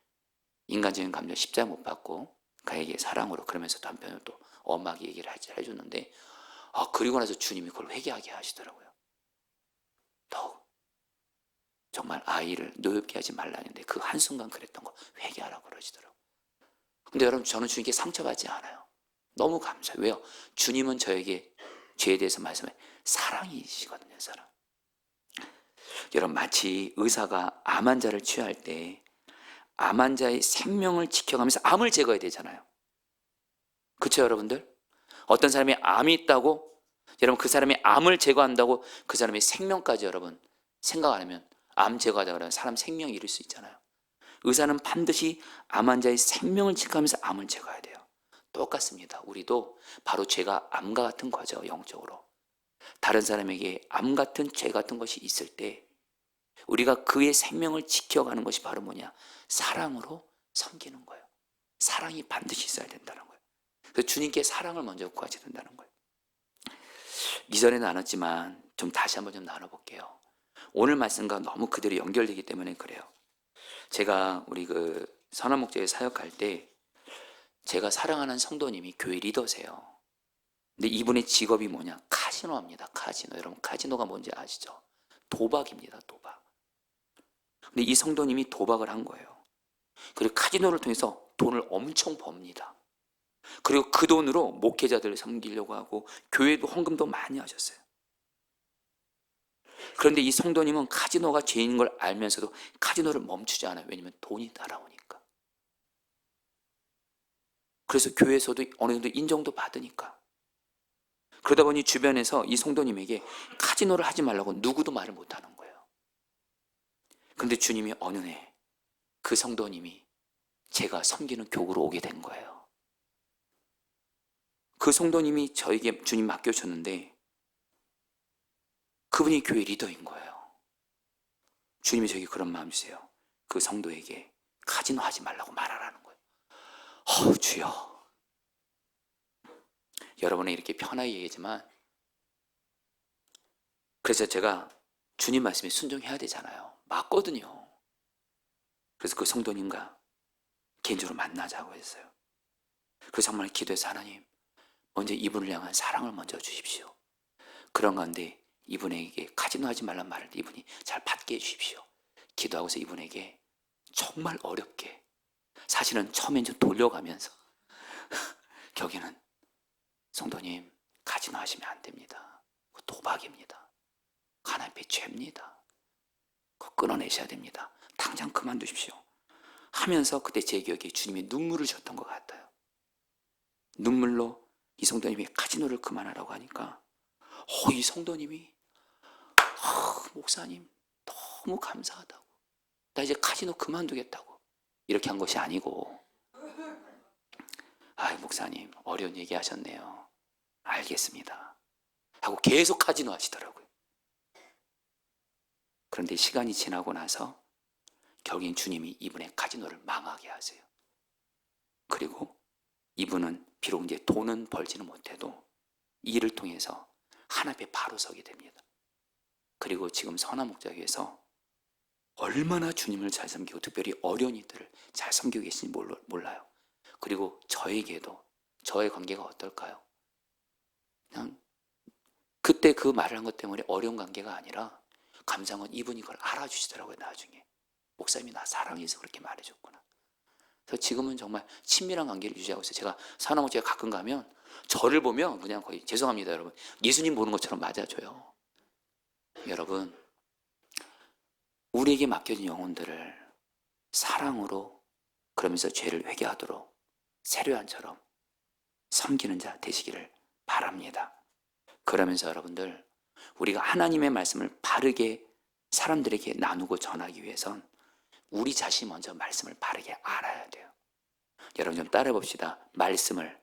인간적인 감정 십자가 못 받고 그에게 사랑으로, 그러면서도 한편으로 또 엄하게 얘기를 해줬는데 그리고 나서 주님이 그걸 회개하게 하시더라고요. 더욱 정말 아이를 노엽게 하지 말라는데 그 한순간 그랬던 거 회개하라고 그러시더라고요. 근데 여러분 저는 주님께 상처받지 않아요. 너무 감사해요. 왜요? 주님은 저에게 죄에 대해서 말씀해 사랑이시거든요. 사랑. 여러분 마치 의사가 암 환자를 치유할 때 암 환자의 생명을 지켜가면서 암을 제거해야 되잖아요. 그렇죠, 여러분들? 어떤 사람이 암이 있다고 여러분 그 사람이 암을 제거한다고 그 사람의 생명까지 여러분 생각 안 하면, 암 제거하다 그러면 사람 생명 잃을 수 있잖아요. 의사는 반드시 암 환자의 생명을 지켜가면서 암을 제거해야 돼요. 똑같습니다. 우리도 바로 죄가 암과 같은 거죠. 영적으로 다른 사람에게 암 같은 죄 같은 것이 있을 때 우리가 그의 생명을 지켜가는 것이 바로 뭐냐? 사랑으로 섬기는 거예요. 사랑이 반드시 있어야 된다는 거예요. 그래서 주님께 사랑을 먼저 구하셔야 된다는 거예요. 이전에 나눴지만 좀 다시 한번 좀 나눠볼게요. 오늘 말씀과 너무 그대로 연결되기 때문에 그래요. 제가 우리 그 선한목적에 사역할 때 제가 사랑하는 성도님이 교회 리더세요. 근데 이분의 직업이 뭐냐? 카지노합니다. 카지노. 여러분 카지노가 뭔지 아시죠? 도박입니다. 도박. 근데 이 성도님이 도박을 한 거예요. 그리고 카지노를 통해서 돈을 엄청 법니다. 그리고 그 돈으로 목회자들을 섬기려고 하고 교회도 헌금도 많이 하셨어요. 그런데 이 성도님은 카지노가 죄인 걸 알면서도 카지노를 멈추지 않아요. 왜냐하면 돈이 따라오니까. 그래서 교회에서도 어느 정도 인정도 받으니까. 그러다 보니 주변에서 이 성도님에게 카지노를 하지 말라고 누구도 말을 못하는 거예요. 그런데 주님이 어느 날 그 성도님이 제가 섬기는 교구로 오게 된 거예요. 그 성도님이 저에게 주님 맡겨줬는데 그분이 교회 리더인 거예요. 주님이 저에게 그런 마음 주세요. 그 성도에게 카지노 하지 말라고 말하라는 거예요. 주여. 여러분은 이렇게 편하게 얘기하지만 그래서 제가 주님 말씀에 순종해야 되잖아요. 맞거든요. 그래서 그 성도님과 개인적으로 만나자고 했어요. 그래서 정말 기도해서 하나님 먼저 이분을 향한 사랑을 먼저 주십시오. 그런 가운데 이분에게 카지노 하지 말란 말을 이분이 잘 받게 해주십시오. 기도하고서 이분에게 정말 어렵게 사실은 처음엔 좀 돌려가면서 여기는 성도님 카지노 하시면 안 됩니다. 도박입니다. 하나님의 죄입니다. 그거 끊어내셔야 됩니다. 당장 그만두십시오. 하면서 그때 제 기억에 주님이 눈물을 줬던 것 같아요. 눈물로 이 성도님이 카지노를 그만하라고 하니까 이 성도님이 목사님 너무 감사하다고, 나 이제 카지노 그만두겠다고 이렇게 한 것이 아니고 목사님 어려운 얘기 하셨네요. 알겠습니다 하고 계속 카지노 하시더라고요. 그런데 시간이 지나고 나서 결국엔 주님이 이분의 카지노를 망하게 하세요. 그리고 이분은 비록 이제 돈은 벌지는 못해도 이 일을 통해서 하나님 앞에 바로 서게 됩니다. 그리고 지금 선화목자교에서 얼마나 주님을 잘 섬기고 특별히 어려운 이들을 잘 섬기고 계신지 몰라요. 그리고 저에게도 저의 관계가 어떨까요? 그냥 그때 그 말을 한 것 때문에 어려운 관계가 아니라 감사한 이분이 그걸 알아주시더라고요. 나중에 목사님이 나 사랑해서 그렇게 말해줬구나. 그래서 지금은 정말 친밀한 관계를 유지하고 있어요. 제가 선화목자에 가끔 가면 저를 보면 그냥 거의 죄송합니다 여러분 예수님 보는 것처럼 맞아줘요. 여러분 우리에게 맡겨진 영혼들을 사랑으로 그러면서 죄를 회개하도록 세례요한처럼 섬기는 자 되시기를 바랍니다. 그러면서 여러분들 우리가 하나님의 말씀을 바르게 사람들에게 나누고 전하기 위해선 우리 자신이 먼저 말씀을 바르게 알아야 돼요. 여러분 좀 따라해 봅시다. 말씀을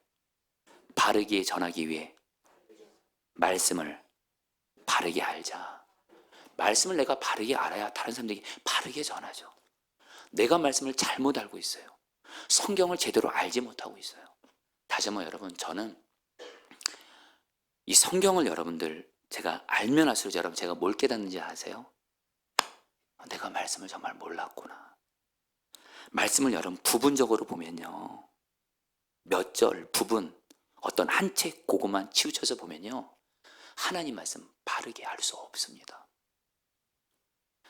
바르게 전하기 위해 말씀을 바르게 알자. 말씀을 내가 바르게 알아야 다른 사람들에게 바르게 전하죠. 내가 말씀을 잘못 알고 있어요. 성경을 제대로 알지 못하고 있어요. 다시 한번 여러분 저는 이 성경을 여러분들 제가 알면 할수록 여러분 제가 뭘 깨닫는지 아세요? 내가 말씀을 정말 몰랐구나. 말씀을 여러분 부분적으로 보면요. 몇 절 부분 어떤 한 책 그것만 치우쳐서 보면요. 하나님 말씀 바르게 알 수 없습니다.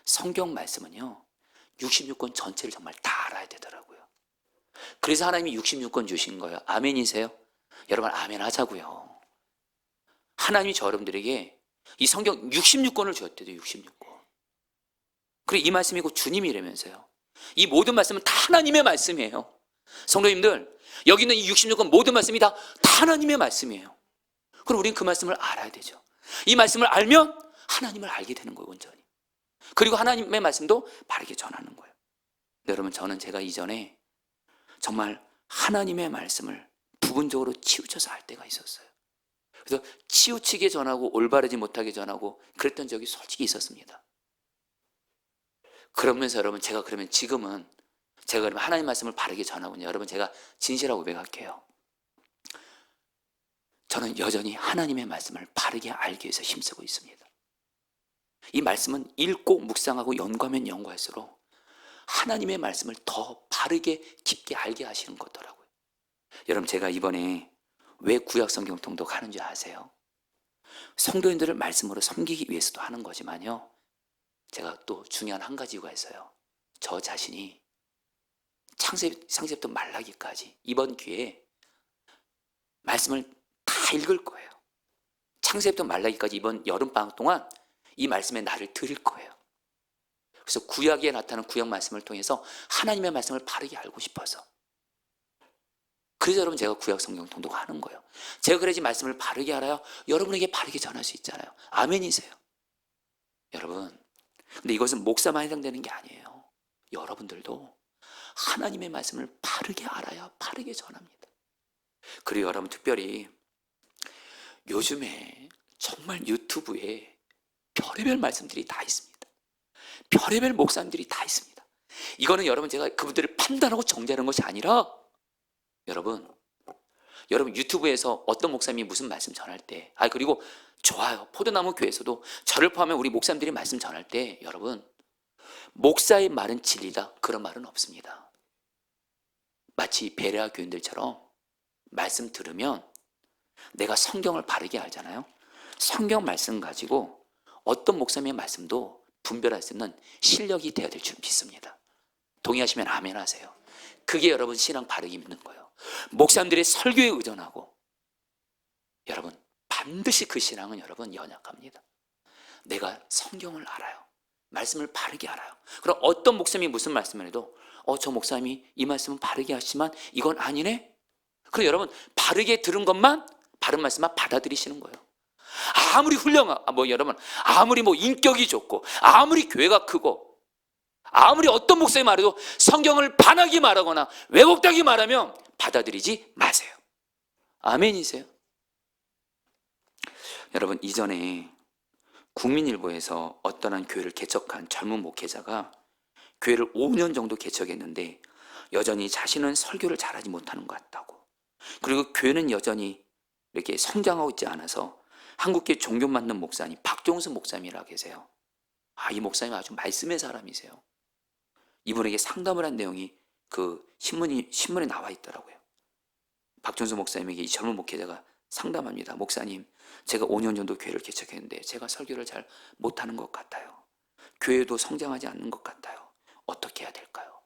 성경 말씀은요. 66권 전체를 정말 다 알아야 되더라고요. 그래서 하나님이 66권 주신 거예요. 아멘이세요? 여러분 아멘 하자고요. 하나님이 저 여러분들에게 이 성경 66권을 주었대요. 66권. 그리고 이 말씀이고 주님이라면서요. 이 모든 말씀은 다 하나님의 말씀이에요. 성도님들 여기 있는 이 66권 모든 말씀이 다 하나님의 말씀이에요. 그럼 우리는 그 말씀을 알아야 되죠. 이 말씀을 알면 하나님을 알게 되는 거예요. 온전히. 그리고 하나님의 말씀도 바르게 전하는 거예요. 여러분 저는 제가 이전에 정말 하나님의 말씀을 부분적으로 치우쳐서 할 때가 있었어요. 그래서 치우치게 전하고 올바르지 못하게 전하고 그랬던 적이 솔직히 있었습니다. 그러면서 여러분 제가 그러면 지금은 제가 그러면 하나님 말씀을 바르게 전하군요. 여러분 제가 진실하고 고백할게요. 저는 여전히 하나님의 말씀을 바르게 알기 위해서 힘쓰고 있습니다. 이 말씀은 읽고 묵상하고 연구하면 연구할수록 하나님의 말씀을 더 바르게 깊게 알게 하시는 거더라고요. 여러분 제가 이번에 왜 구약 성경 통독하는 줄 아세요? 성도인들을 말씀으로 섬기기 위해서도 하는 거지만요. 제가 또 중요한 한 가지 이유가 있어요. 저 자신이 창세부터 말라기까지 이번 기회에 말씀을 다 읽을 거예요. 창세부터 말라기까지 이번 여름방학 동안 이 말씀에 나를 드릴 거예요. 그래서 구약에 나타나는 구약 말씀을 통해서 하나님의 말씀을 바르게 알고 싶어서, 그래서 여러분 제가 구약 성경 통독하는 거예요. 제가 그래야지 말씀을 바르게 알아야 여러분에게 바르게 전할 수 있잖아요. 아멘이세요? 여러분, 근데 이것은 목사만 해당되는 게 아니에요. 여러분들도 하나님의 말씀을 바르게 알아야 바르게 전합니다. 그리고 여러분 특별히 요즘에 정말 유튜브에 별의별 말씀들이 다 있습니다. 별의별 목사님들이 다 있습니다. 이거는 여러분 제가 그분들을 판단하고 정죄하는 것이 아니라, 여러분 유튜브에서 어떤 목사님이 무슨 말씀 전할 때, 그리고 좋아요, 포도나무 교회에서도 저를 포함해 우리 목사님들이 말씀 전할 때, 여러분 목사의 말은 진리다, 그런 말은 없습니다. 마치 베레아 교인들처럼 말씀 들으면 내가 성경을 바르게 알잖아요. 성경 말씀 가지고 어떤 목사님의 말씀도 분별할 수 있는 실력이 되어야 될 줄 믿습니다. 동의하시면 아멘 하세요. 그게 여러분 신앙 바르게 믿는 거예요. 목사님들의 설교에 의존하고, 여러분 반드시 그 신앙은 여러분 연약합니다. 내가 성경을 알아요. 말씀을 바르게 알아요. 그럼 어떤 목사님이 무슨 말씀을 해도 저 목사님이 이 말씀은 바르게 하시지만 이건 아니네? 그럼 여러분 바르게 들은 것만, 바른 말씀만 받아들이시는 거예요. 아무리 훌륭하고 여러분 아무리 인격이 좋고 아무리 교회가 크고 아무리 어떤 목사님이 말해도 성경을 반하게 말하거나 왜곡되게 말하면 받아들이지 마세요. 아멘이세요? 여러분 이전에 국민일보에서 어떤 한 교회를 개척한 젊은 목회자가 교회를 5년 정도 개척했는데 여전히 자신은 설교를 잘하지 못하는 것 같다고, 그리고 교회는 여전히 이렇게 성장하고 있지 않아서 한국계 종교 만든 목사님 박종수 목사님이라 계세요. 이 목사님 아주 말씀의 사람이세요. 이분에게 상담을 한 내용이 그 신문에 나와 있더라고요. 박종수 목사님에게 이 젊은 목회자가 상담합니다. 목사님, 제가 5년 정도 교회를 개척했는데 제가 설교를 잘 못하는 것 같아요. 교회도 성장하지 않는 것 같아요. 어떻게 해야 될까요?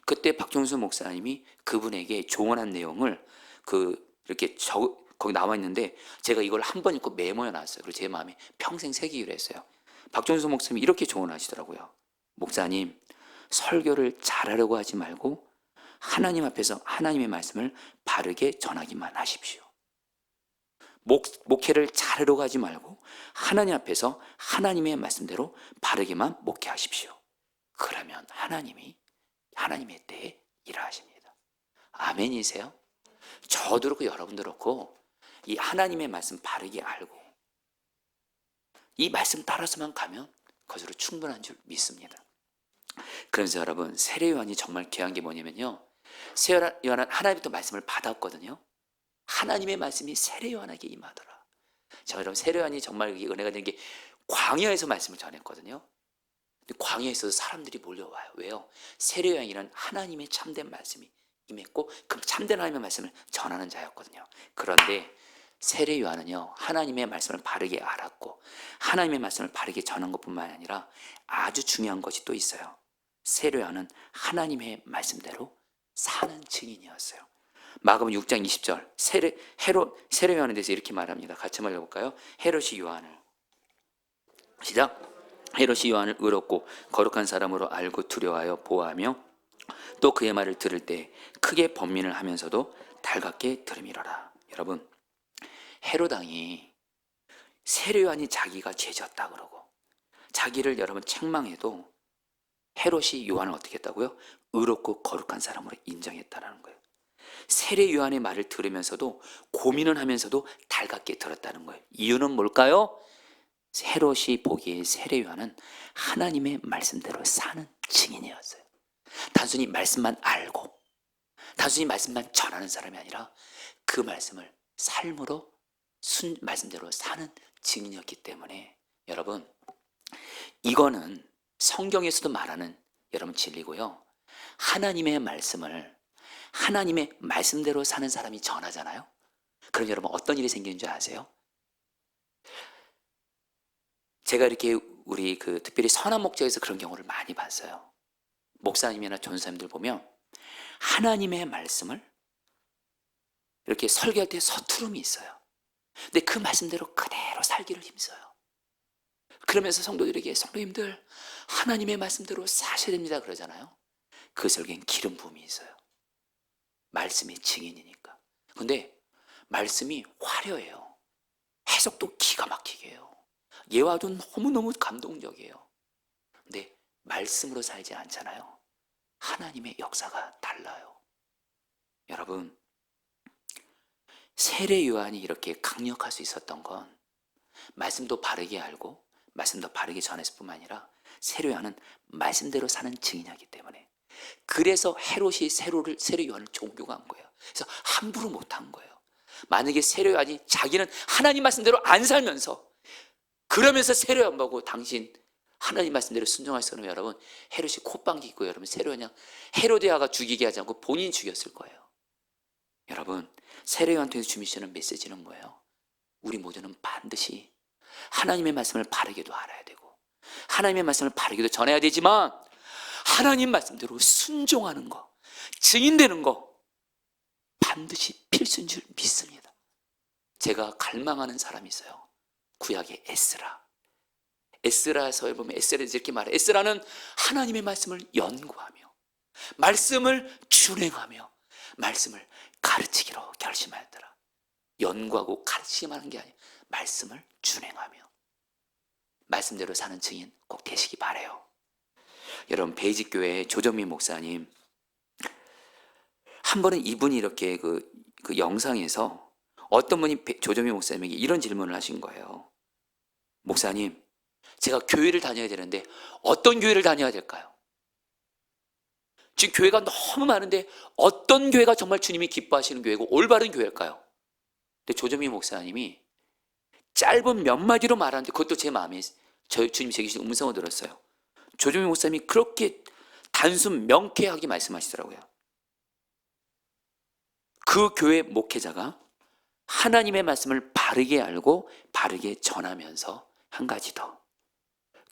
그때 박종수 목사님이 그분에게 조언한 내용을 이렇게 거기 나와 있는데 제가 이걸 한 번 읽고 메모해 놨어요. 그리고 제 마음에 평생 새기기로 했어요. 박종수 목사님이 이렇게 조언하시더라고요. 목사님, 설교를 잘하려고 하지 말고 하나님 앞에서 하나님의 말씀을 바르게 전하기만 하십시오. 목회를 잘하려고 하지 말고 하나님 앞에서 하나님의 말씀대로 바르게만 목회하십시오. 그러면 하나님이 하나님의 때에 일하십니다. 아멘이세요? 저도 그렇고 여러분도 그렇고 이 하나님의 말씀 바르게 알고 이 말씀 따라서만 가면 그것으로 충분한 줄 믿습니다. 그래서 여러분 세례요한이 정말 귀한 게 뭐냐면요, 세례요한은 하나님부터 말씀을 받았거든요. 하나님의 말씀이 세례요한에게 임하더라. 여러분 세례요한이 정말 은혜가 된 게 광야에서 말씀을 전했거든요. 근데 광야에서도 사람들이 몰려와요. 왜요? 세례요한이란 하나님의 참된 말씀이 임했고 그 참된 하나님의 말씀을 전하는 자였거든요. 그런데 세례 요한은요, 하나님의 말씀을 바르게 알았고 하나님의 말씀을 바르게 전한 것뿐만 아니라 아주 중요한 것이 또 있어요. 세례 요한은 하나님의 말씀대로 사는 증인이었어요. 마가복음 6장 20절 세례 요한에 대해서 이렇게 말합니다. 같이 한번 읽어볼까요? 헤롯이 요한을, 시작. 헤롯이 요한을 의롭고 거룩한 사람으로 알고 두려워하여 보호하며 또 그의 말을 들을 때 크게 번민을 하면서도 달갑게 들음이러라. 여러분 헤롯 왕이 세례 요한이 자기가 죄졌다 그러고 자기를 여러분 책망해도 헤롯이 요한을 어떻게 했다고요? 의롭고 거룩한 사람으로 인정했다는 거예요. 세례 요한의 말을 들으면서도 고민을 하면서도 달갑게 들었다는 거예요. 이유는 뭘까요? 헤롯이 보기에 세례 요한은 하나님의 말씀대로 사는 증인이었어요. 단순히 말씀만 알고 단순히 말씀만 전하는 사람이 아니라 그 말씀을 삶으로 말씀대로 사는 증인이었기 때문에 여러분 이거는 성경에서도 말하는 여러분 진리고요. 하나님의 말씀을 하나님의 말씀대로 사는 사람이 전하잖아요. 그럼 여러분 어떤 일이 생기는 줄 아세요? 제가 이렇게 우리 특별히 선한 목적에서 그런 경우를 많이 봤어요. 목사님이나 전사님들 보면 하나님의 말씀을 이렇게 설교할 때 서투름이 있어요. 근데 그 말씀대로 그대로 살기를 힘써요. 그러면서 성도들에게 성도님들 하나님의 말씀대로 사셔야 됩니다 그러잖아요. 그 설교엔 기름 부음이 있어요. 말씀의 증인이니까. 근데 말씀이 화려해요. 해석도 기가 막히게 해요. 예화도 너무너무 감동적이에요. 근데 말씀으로 살지 않잖아요. 하나님의 역사가 달라요. 여러분, 세례 요한이 이렇게 강력할 수 있었던 건 말씀도 바르게 알고 말씀도 바르게 전했을 뿐만 아니라 세례 요한은 말씀대로 사는 증인이었기 때문에, 그래서 헤롯이 세례 요한을 종교한 거예요. 그래서 함부로 못한 거예요. 만약에 세례 요한이 자기는 하나님 말씀대로 안 살면서 그러면서 세례 요한 보고 당신 하나님 말씀대로 순종하셨어 그러면 여러분 헤롯이 콧방귀 뀌고 여러분 세례 요한이 헤로데아가 죽이게 하지 않고 본인이 죽였을 거예요. 여러분 세례 요한한테 주시는 메시지는 뭐예요? 우리 모두는 반드시 하나님의 말씀을 바르게도 알아야 되고 하나님의 말씀을 바르게도 전해야 되지만 하나님 말씀대로 순종하는 거, 증인되는 거 반드시 필수인 줄 믿습니다. 제가 갈망하는 사람이 있어요. 구약의 에스라. 에스라서에 보면 에스라에서 이렇게 말해요. 에스라는 하나님의 말씀을 연구하며 말씀을 준행하며 말씀을 가르치기로 결심하였더라. 연구하고 가르치기만 하는 게 아니에요. 말씀을 준행하며 말씀대로 사는 증인 꼭 되시기 바라요. 여러분 베이직교회 조정민 목사님 한 번은 이분이 이렇게 그 영상에서 어떤 분이 조정민 목사님에게 이런 질문을 하신 거예요. 목사님, 제가 교회를 다녀야 되는데 어떤 교회를 다녀야 될까요? 지금 교회가 너무 많은데 어떤 교회가 정말 주님이 기뻐하시는 교회고 올바른 교회일까요? 근데 조정민 목사님이 짧은 몇 마디로 말하는데 그것도 제 마음에 주님이 제게 주신 음성을 들었어요. 조정민 목사님이 그렇게 단순 명쾌하게 말씀하시더라고요. 그 교회 목회자가 하나님의 말씀을 바르게 알고 바르게 전하면서 한 가지 더,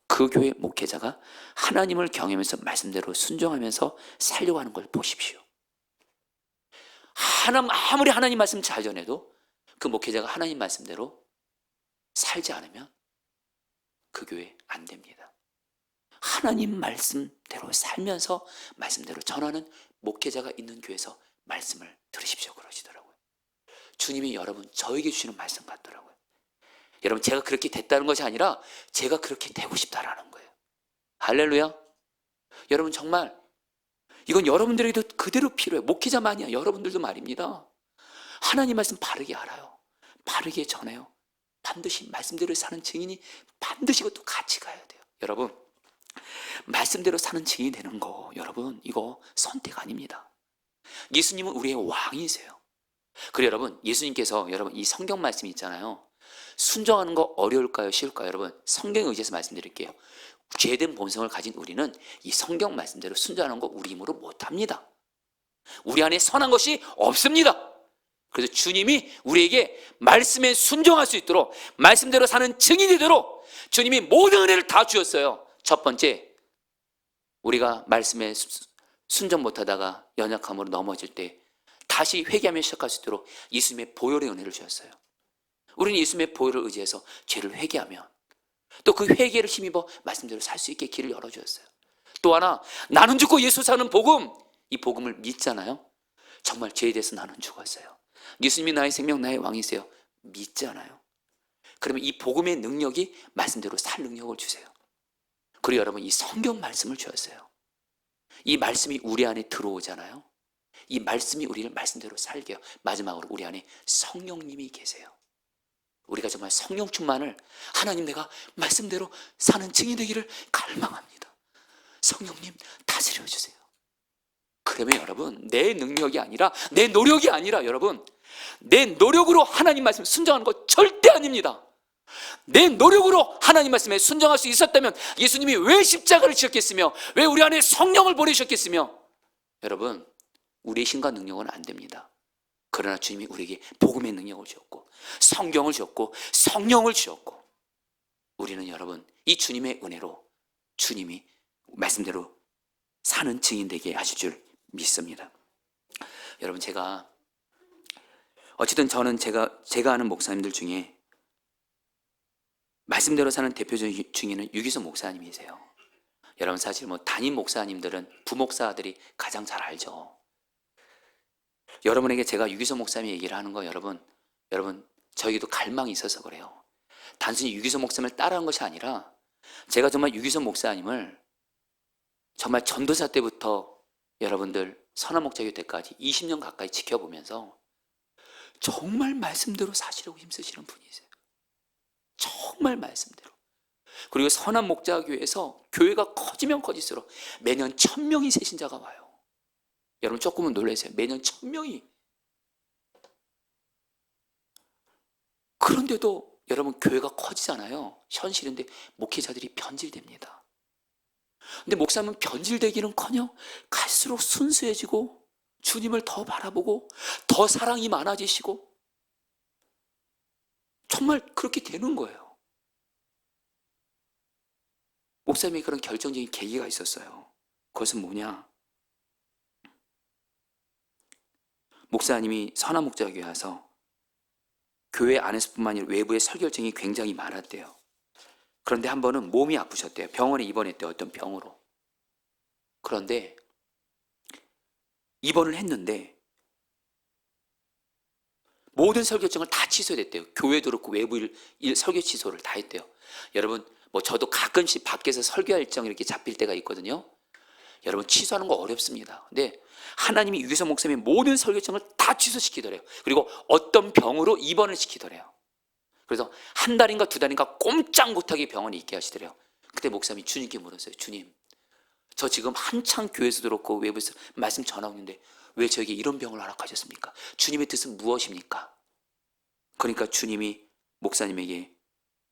그 교회 목회자가 하나님을 경외하면서 말씀대로 순종하면서 살려고 하는 걸 보십시오. 아무리 하나님 말씀 잘 전해도 그 목회자가 하나님 말씀대로 살지 않으면 그 교회 안 됩니다. 하나님 말씀대로 살면서 말씀대로 전하는 목회자가 있는 교회에서 말씀을 들으십시오 그러시더라고요. 주님이 여러분 저에게 주시는 말씀 같더라고요. 여러분 제가 그렇게 됐다는 것이 아니라 제가 그렇게 되고 싶다라는 거예요. 할렐루야. 여러분 정말 이건 여러분들에게도 그대로 필요해요. 목회자만이야 여러분들도 말입니다. 하나님 말씀 바르게 알아요. 바르게 전해요. 반드시 말씀대로 사는 증인이 반드시 이것도 같이 가야 돼요. 여러분 말씀대로 사는 증인이 되는 거 여러분 이거 선택 아닙니다. 예수님은 우리의 왕이세요. 그리고 여러분 예수님께서 여러분 이 성경 말씀이 있잖아요. 순종하는 거 어려울까요? 쉬울까요? 여러분 성경에 의지해서 말씀드릴게요. 죄된 본성을 가진 우리는 이 성경 말씀대로 순종하는 거 우리 힘으로 못합니다. 우리 안에 선한 것이 없습니다. 그래서 주님이 우리에게 말씀에 순종할 수 있도록 말씀대로 사는 증인이 되도록 주님이 모든 은혜를 다 주셨어요. 첫 번째, 우리가 말씀에 순종 못하다가 연약함으로 넘어질 때 다시 회개하며 시작할 수 있도록 예수님의 보혈의 은혜를 주셨어요. 우리는 예수님의 보혈을 의지해서 죄를 회개하면 또 그 회개를 힘입어 말씀대로 살 수 있게 길을 열어주셨어요. 또 하나, 나는 죽고 예수 사는 복음, 이 복음을 믿잖아요. 정말 죄에 대해서 나는 죽었어요. 예수님이 나의 생명 나의 왕이세요. 믿잖아요. 그러면 이 복음의 능력이 말씀대로 살 능력을 주세요. 그리고 여러분 이 성경 말씀을 주었어요. 이 말씀이 우리 안에 들어오잖아요. 이 말씀이 우리를 말씀대로 살게 해요. 마지막으로 우리 안에 성령님이 계세요. 우리가 정말 성령 충만을 하나님 내가 말씀대로 사는 증인 되기를 갈망합니다. 성령님 다스려 주세요. 그러면 여러분 내 능력이 아니라 내 노력이 아니라 여러분 내 노력으로 하나님 말씀 순종하는 거 절대 아닙니다. 내 노력으로 하나님 말씀에 순종할 수 있었다면 예수님이 왜 십자가를 지었겠으며 왜 우리 안에 성령을 보내셨겠으며 여러분 우리의 힘과 능력은 안 됩니다. 그러나 주님이 우리에게 복음의 능력을 주었고 성경을 주었고 성령을 주었고 우리는 여러분 이 주님의 은혜로 주님이 말씀대로 사는 증인 되게 하실 줄 믿습니다. 여러분, 제가 어쨌든 저는 제가 아는 목사님들 중에 말씀대로 사는 대표 중에는 유기성 목사님이세요. 여러분, 사실 뭐 담임 목사님들은 부목사들이 가장 잘 알죠. 여러분에게 제가 유기성 목사님 얘기를 하는 거, 여러분 저에게도 갈망이 있어서 그래요. 단순히 유기성 목사님을 따라한 것이 아니라 제가 정말 유기성 목사님을 정말 전도사 때부터 여러분들 선한 목자교 때까지 20년 가까이 지켜보면서 정말 말씀대로 사시려고 힘쓰시는 분이세요. 정말 말씀대로. 그리고 선한 목자교에서 교회가 커지면 커질수록 매년 1000명이 새신자가 와요. 여러분 조금은 놀라세요. 매년 1000명이. 그런데도 여러분 교회가 커지잖아요. 현실인데 목회자들이 변질됩니다. 근데 목사님은 변질되기는커녕 갈수록 순수해지고 주님을 더 바라보고 더 사랑이 많아지시고 정말 그렇게 되는 거예요. 목사님이 그런 결정적인 계기가 있었어요. 그것은 뭐냐? 목사님이 선한 목자교회 와서 교회 안에서뿐만 아니라 외부에 설교 결정이 굉장히 많았대요. 그런데 한 번은 몸이 아프셨대요. 병원에 입원했대요. 어떤 병으로. 그런데 입원을 했는데 모든 설교 결정을 다 취소됐대요. 교회도 그렇고 외부 설교 취소를 다 했대요. 여러분, 뭐 저도 가끔씩 밖에서 설교 일정 이렇게 잡힐 때가 있거든요. 여러분, 취소하는 거 어렵습니다. 근데 하나님이 유기성 목사님의 모든 설교 일정을 다 취소시키더래요. 그리고 어떤 병으로 입원을 시키더래요. 그래서 한 달인가 두 달인가 꼼짝 못하게 병원에 있게 하시더래요. 그때 목사님이 주님께 물었어요. 주님, 저 지금 한창 교회에서도 그렇고 외부에서 말씀 전하고 있는데 왜 저에게 이런 병을 허락하셨습니까? 주님의 뜻은 무엇입니까? 그러니까 주님이 목사님에게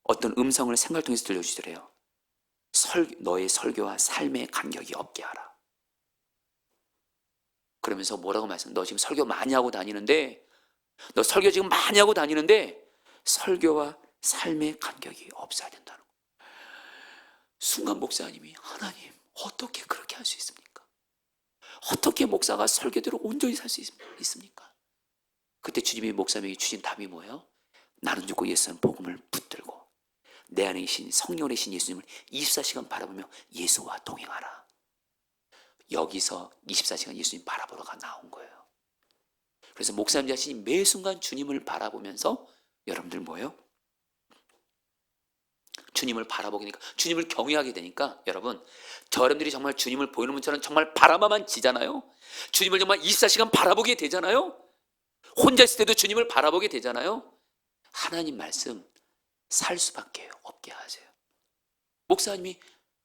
어떤 음성을 생각을 통해서 들려주시더래요. 너의 설교와 삶의 간격이 없게 하라. 그러면서 뭐라고 너 지금 설교 많이 하고 다니는데, 너 설교 지금 많이 하고 다니는데 설교와 삶의 간격이 없어야 된다는 거예요. 순간 목사님이, 하나님, 어떻게 그렇게 할 수 있습니까? 어떻게 목사가 설교대로 온전히 살 수 있습니까? 그때 주님이 목사님에게 주신 답이 뭐예요? 나는 죽고 예수는 복음을 붙들고 내 안에 계신 성령의 신 예수님을 24시간 바라보며 예수와 동행하라. 여기서 24시간 예수님 바라보러가 나온 거예요. 그래서 목사님 자신이 매 순간 주님을 바라보면서 여러분들 뭐예요? 주님을 바라보게 되니까, 주님을 경외하게 되니까, 여러분, 여러분들이 정말 주님을 보이는 분처럼 정말 바라만 지잖아요. 주님을 정말 24시간 바라보게 되잖아요. 혼자 있을 때도 주님을 바라보게 되잖아요. 하나님 말씀 살 수밖에 없게 하세요. 목사님이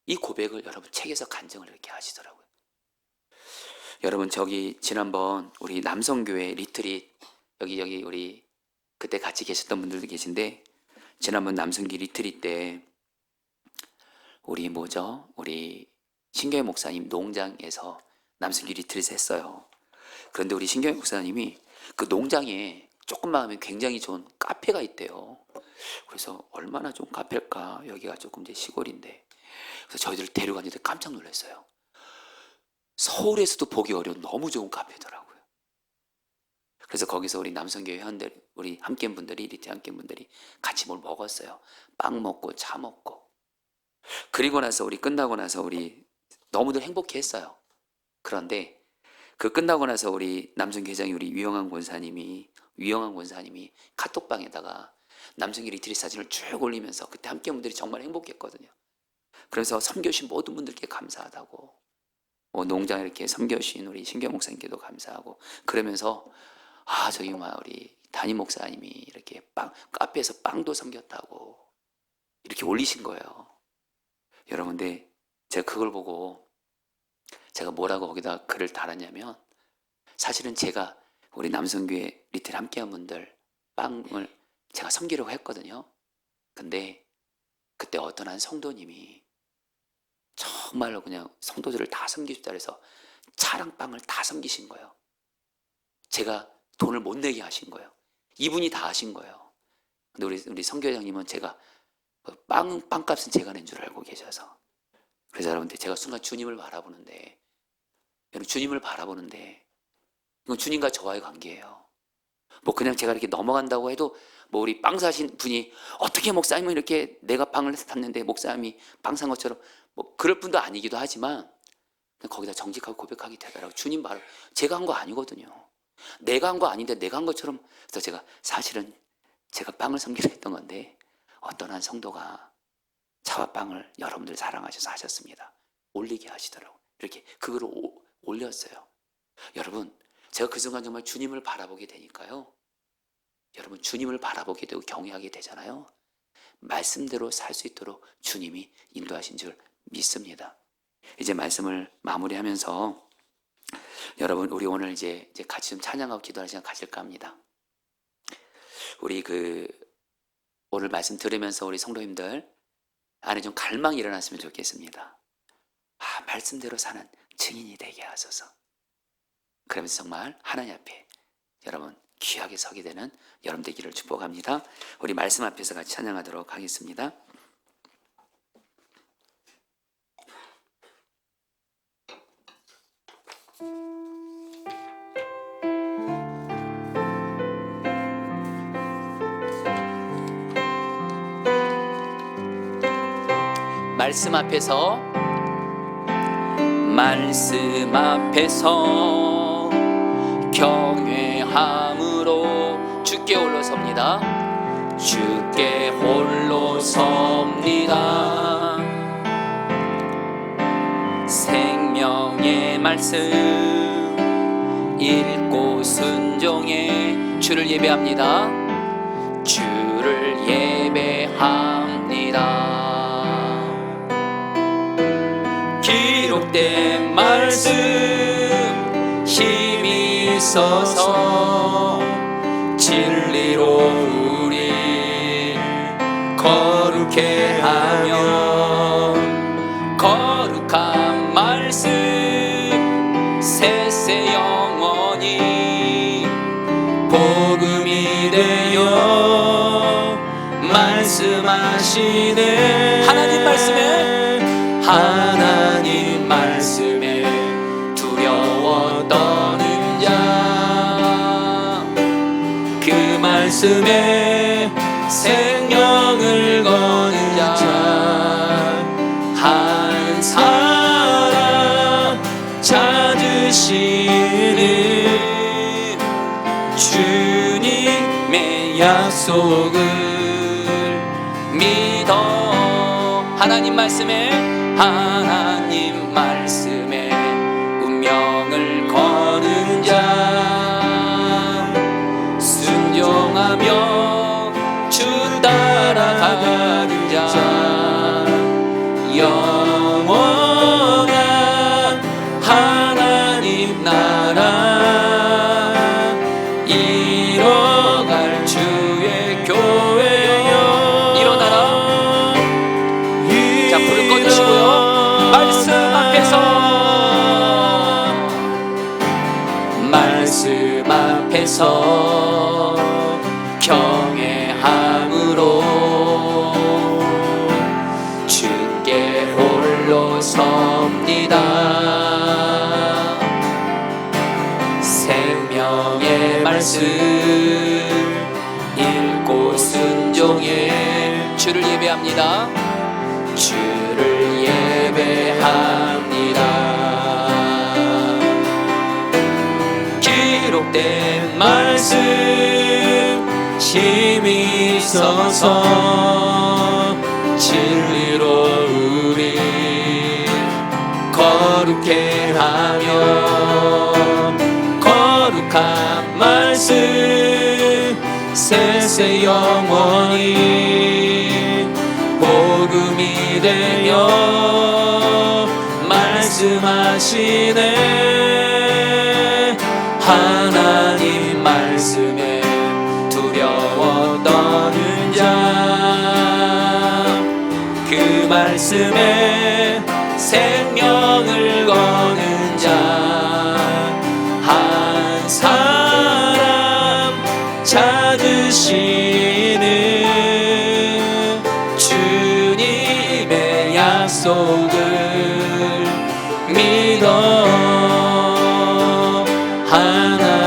이 고백을 여러분 책에서 간증을 이렇게 하시더라고요. 여러분, 저기 지난번 우리 남성교회 리트릿, 여기 우리 그때 같이 계셨던 분들도 계신데, 지난번 남성기 리트릿 때 우리 신경의 목사님 농장에서 남성기 리트릿 했어요. 그런데 우리 신경의 목사님이 그 농장에 조금만 하면 굉장히 좋은 카페가 있대요. 그래서 얼마나 좋은 카페일까, 여기가 조금 이제 시골인데. 그래서 저희들 데려갔는데 깜짝 놀랐어요. 서울에서도 보기 어려운 너무 좋은 카페더라고요. 그래서 거기서 우리 남성교회 회원들, 우리 함께분들이, 리트 함께분들이 같이 뭘 먹었어요. 빵 먹고 차 먹고. 그리고 나서 끝나고 나서 우리 너무들 행복했어요. 그런데 그 끝나고 나서 우리 남성교회장이 우리 유영환 권사님이 카톡방에다가 남성교 리트릿 사진을 쭉 올리면서 그때 함께분들이 정말 행복했거든요. 그래서 섬겨주신 모든 분들께 감사하다고, 농장 이렇게 섬겨주신 우리 신경 목사님께도 감사하고, 그러면서 저기 우리 담임 목사님이 이렇게 카페에서 빵도 섬겼다고 이렇게 올리신 거예요. 여러분들, 제가 그걸 보고 제가 뭐라고 거기다 글을 달았냐면, 사실은 제가 우리 남성교회 리틀 함께한 분들 빵을 제가 섬기려고 했거든요. 근데 그때 어떤 한 성도님이 정말로 그냥 성도들을 다 섬기겠다 그래서 차랑 빵을 다 섬기신 거예요. 제가 돈을 못 내게 하신 거예요. 이분이 다 하신 거예요. 근데 우리 성교장님은 제가 빵값은 제가 낸 줄 알고 계셔서. 그래서 여러분들, 제가 순간 주님을 바라보는데 이건 주님과 저와의 관계예요. 뭐 그냥 제가 이렇게 넘어간다고 해도 뭐 우리 빵 사신 분이 어떻게 목사님은 이렇게 내가 빵을 샀는데 목사님이 빵 산 것처럼 뭐 그럴 분도 아니기도 하지만 그냥 거기다 정직하고 고백하게 되더라고요. 주님 말 제가 한 거 아니거든요. 내가 한 거 아닌데 내가 한 것처럼. 그래서 제가 사실은 제가 빵을 섬기려 했던 건데 어떤 한 성도가 차와 빵을 여러분들 사랑하셔서 하셨습니다. 올리게 하시더라고요. 이렇게 그거를 올렸어요. 여러분 제가 그 순간 정말 주님을 바라보게 되니까요. 여러분 주님을 바라보게 되고 경외하게 되잖아요. 말씀대로 살 수 있도록 주님이 인도하신 줄 믿습니다. 이제 말씀을 마무리하면서 여러분 우리 오늘 이제 같이 좀 찬양하고 기도하는 시간 가질까 합니다. 우리 오늘 말씀 들으면서 우리 성도님들 안에 좀 갈망이 일어났으면 좋겠습니다. 말씀대로 사는 증인이 되게 하소서. 그러면서 정말 하나님 앞에 여러분 귀하게 서게 되는 여러분 되기를 축복합니다. 우리 말씀 앞에서 같이 찬양하도록 하겠습니다. 말씀 앞에서 경외함으로 주께 홀로 섭니다. 주께 홀로 섭니다. 생명의 말씀 읽고 순종해 주를 예배합니다. 주를 예배합니다. 기록된 말씀 힘이 있어서 진리로 우리 거룩해 하며 거룩한 말씀 세세 영원히 복음이 되어 말씀하시네. 하나님 말씀에 두려워 떠는 자, 그 말씀에 생명을 거는 자, 한 사람 찾으시는 주님의 약속을 믿어. 하나님 말씀에 운명을 거는 자, 순종하며 주 따라가는 자, 영원한 하나님 나라 이뤄갈 주의 교회여. 일어나라. 자, 불을 꺼주시고요. 말씀 앞에서 경외함으로 주께 홀로 섭니다. 생명의 말씀 읽고 순종해 주를 예배합니다. 주를 예배합니다. 기록된 말씀 힘이 있어서 진리로 우리 거룩해 하며 거룩한 말씀 세세 영원히 복음이 되며 말씀하시네. 하나님 말씀에 두려워 떠는 자, 그 말씀에 생명을 거는 자, 한 사람 찾으시는 주님의 약속을 믿어. 하나님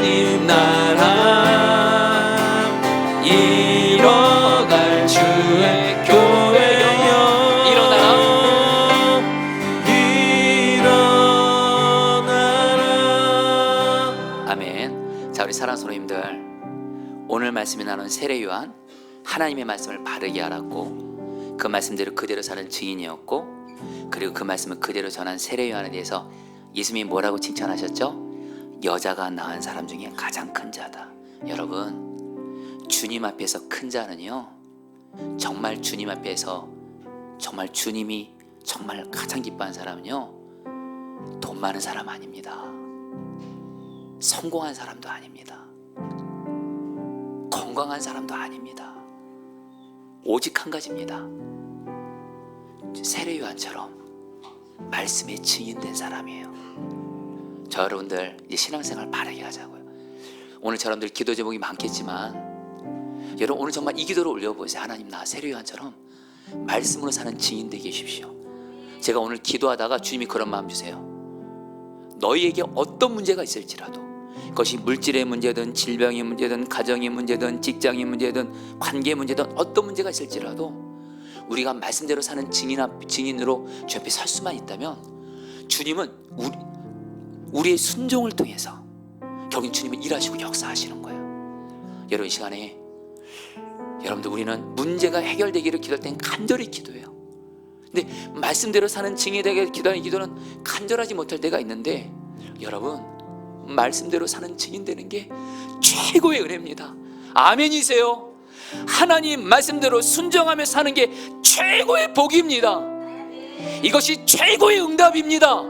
하나님 나라 이뤄갈 주의 교회여 일어나라 아멘. 자, 우리 사랑하는 성도님들, 오늘 말씀이 나눈 세례 요한, 하나님의 말씀을 바르게 알았고 그 말씀대로 그대로 사는 증인이었고, 그리고 그 말씀을 그대로 전한 세례 요한에 대해서 예수님이 뭐라고 칭찬하셨죠? 여자가 낳은 사람 중에 가장 큰 자다. 여러분, 주님 앞에서 큰 자는요, 정말 주님 앞에서 정말 주님이 정말 가장 기뻐하는 사람은요, 돈 많은 사람 아닙니다. 성공한 사람도 아닙니다. 건강한 사람도 아닙니다. 오직 한 가지입니다. 세례 요한처럼 말씀에 증인된 사람이에요. 저 여러분들 이제 신앙생활 바르게 하자고요. 오늘 여러분들 기도 제목이 많겠지만 여러분 오늘 정말 이 기도를 올려보세요. 하나님, 나 세례 요한처럼 말씀으로 사는 증인 되게 해주십시오. 제가 오늘 기도하다가 주님이 그런 마음 주세요. 너희에게 어떤 문제가 있을지라도, 그것이 물질의 문제든 질병의 문제든 가정의 문제든 직장의 문제든 관계의 문제든 어떤 문제가 있을지라도 우리가 말씀대로 사는 증인으로 주 앞에 설 수만 있다면 주님은 우리의 순종을 통해서 결국 주님은 일하시고 역사하시는 거예요. 여러분, 이 시간에 여러분들, 우리는 문제가 해결되기를 기도할 땐 간절히 기도해요. 근데 말씀대로 사는 증인에 대해 기도하는 기도는 간절하지 못할 때가 있는데, 여러분, 말씀대로 사는 증인 되는 게 최고의 은혜입니다. 아멘이세요? 하나님 말씀대로 순종하며 사는 게 최고의 복입니다. 이것이 최고의 응답입니다.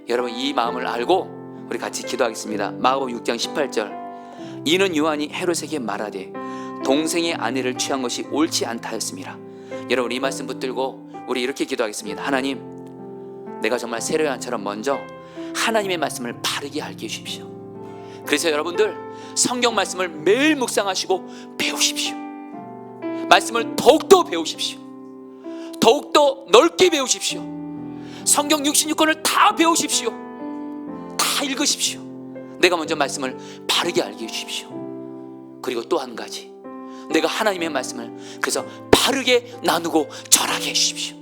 여러분, 이 마음을 알고 우리 같이 기도하겠습니다. 마가복음 6장 18절. 이는 요한이 헤롯에게 말하되 동생의 아내를 취한 것이 옳지 않다 하였습니다. 여러분, 이 말씀 붙들고 우리 이렇게 기도하겠습니다. 하나님, 내가 정말 세례 요한처럼 먼저 하나님의 말씀을 바르게 알게 해주십시오. 그래서 여러분들 성경 말씀을 매일 묵상하시고 배우십시오. 말씀을 더욱더 배우십시오. 더욱더 넓게 배우십시오. 성경 66권을 다 배우십시오. 다 읽으십시오. 내가 먼저 말씀을 바르게 알게 해주십시오. 그리고 또 한 가지, 내가 하나님의 말씀을 그래서 바르게 나누고 전하게 해주십시오.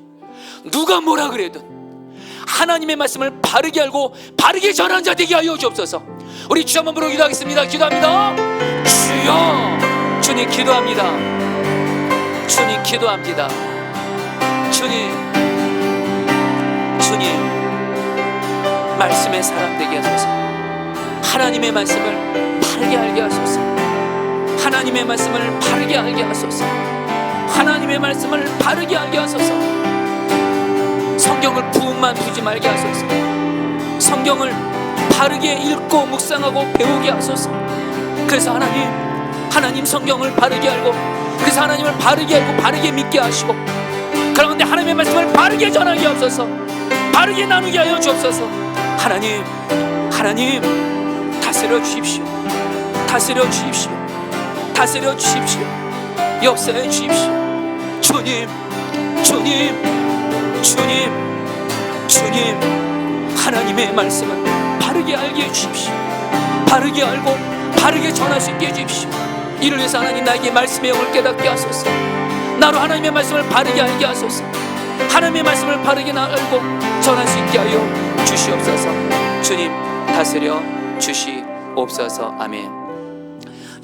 누가 뭐라 그래도 하나님의 말씀을 바르게 알고 바르게 전하는 자 되게 하여 주옵소서. 우리 주 한번 부르고 기도하겠습니다. 기도합니다. 주여, 주님 기도합니다. 주님 기도합니다. 주님 말씀의 사람 되게 하소서. 하나님의 말씀을 바르게 알게 하소서. 하나님의 말씀을 바르게 알게 하소서. 하나님의 말씀을 바르게 알게 하소서. 성경을 부음만 두지 말게 하소서. 성경을 바르게 읽고 묵상하고 배우게 하소서. 그래서 하나님 성경을 바르게 알고, 그래서 하나님을 바르게 알고 바르게 믿게 하시고, 그런데 하나님의 말씀을 바르게 전하게 하소서. 바르게 나누게 하여 주옵소서. 하나님 다스려 주십시오. 다스려 주십시오. 다스려 주십시오. 역사해 주십시오. 주님 하나님의 말씀을 바르게 알게 해주십시오. 바르게 알고 바르게 전할 수 있게 해주십시오. 이를 위해서 하나님, 나에게 말씀의 영을 깨닫게 하소서. 나로 하나님의 말씀을 바르게 알게 하소서. 하나님의 말씀을 바르게 알고 전할 수 있게 하여 주시옵소서. 주님 다스려 주시옵소서. 아멘.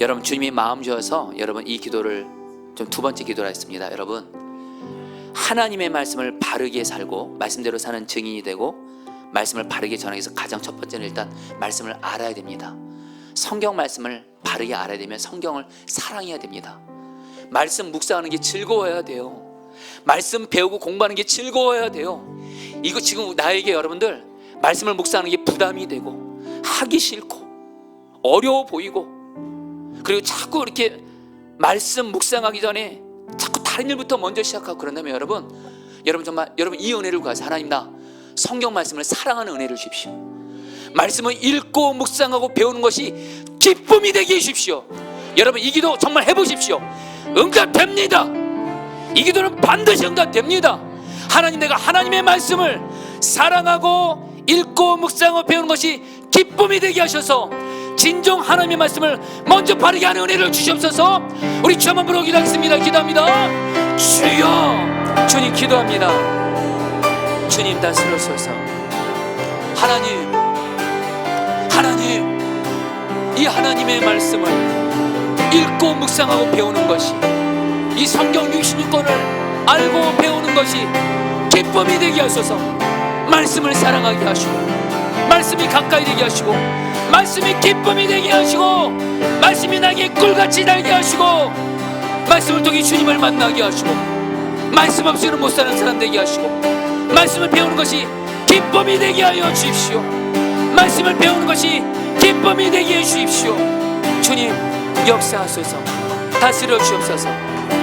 여러분, 주님이 마음 주어서 여러분 이 기도를 좀 두 번째 기도를 했습니다. 여러분, 하나님의 말씀을 바르게 살고 말씀대로 사는 증인이 되고 말씀을 바르게 전하기 위해서 가장 첫 번째는 일단 말씀을 알아야 됩니다. 성경 말씀을 바르게 알아야 되면 성경을 사랑해야 됩니다. 말씀 묵상하는 게 즐거워야 돼요. 말씀 배우고 공부하는 게 즐거워야 돼요. 이거 지금 나에게 여러분들 말씀을 묵상하는 게 부담이 되고 하기 싫고 어려워 보이고, 그리고 자꾸 이렇게 말씀 묵상하기 전에 자꾸 다른 일부터 먼저 시작하고 그런다면 여러분 정말 여러분 이 은혜를 구하세요. 하나님, 나 성경 말씀을 사랑하는 은혜를 주십시오. 말씀을 읽고 묵상하고 배우는 것이 기쁨이 되게 해주십시오. 여러분, 이 기도 정말 해보십시오. 응답됩니다. 이 기도는 반드시 응답됩니다. 하나님, 내가 하나님의 말씀을 사랑하고 읽고 묵상하고 배우는 것이 기쁨이 되게 하셔서 진정 하나님의 말씀을 먼저 바르게 하는 은혜를 주시옵소서. 우리 주 한번 부르고 기도하겠습니다. 기도합니다. 주여, 주님 기도합니다. 주님 다스려소서. 하나님, 이 하나님의 말씀을 읽고 묵상하고 배우는 것이, 이 성경 66권을 알고 배우는 것이 기쁨이 되게 하소서. 말씀을 사랑하게 하시고, 말씀이 가까이 되게 하시고, 말씀이 기쁨이 되게 하시고, 말씀이 나에게 꿀같이 달게 하시고, 말씀을 통해 주님을 만나게 하시고, 말씀 없이는 못 사는 사람 되게 하시고, 말씀을 배우는 것이 기쁨이 되게 하여 주십시오. 말씀을 배우는 것이 기쁨이 되게 해 주십시오. 주님 역사하소서. 다스려 주옵소서.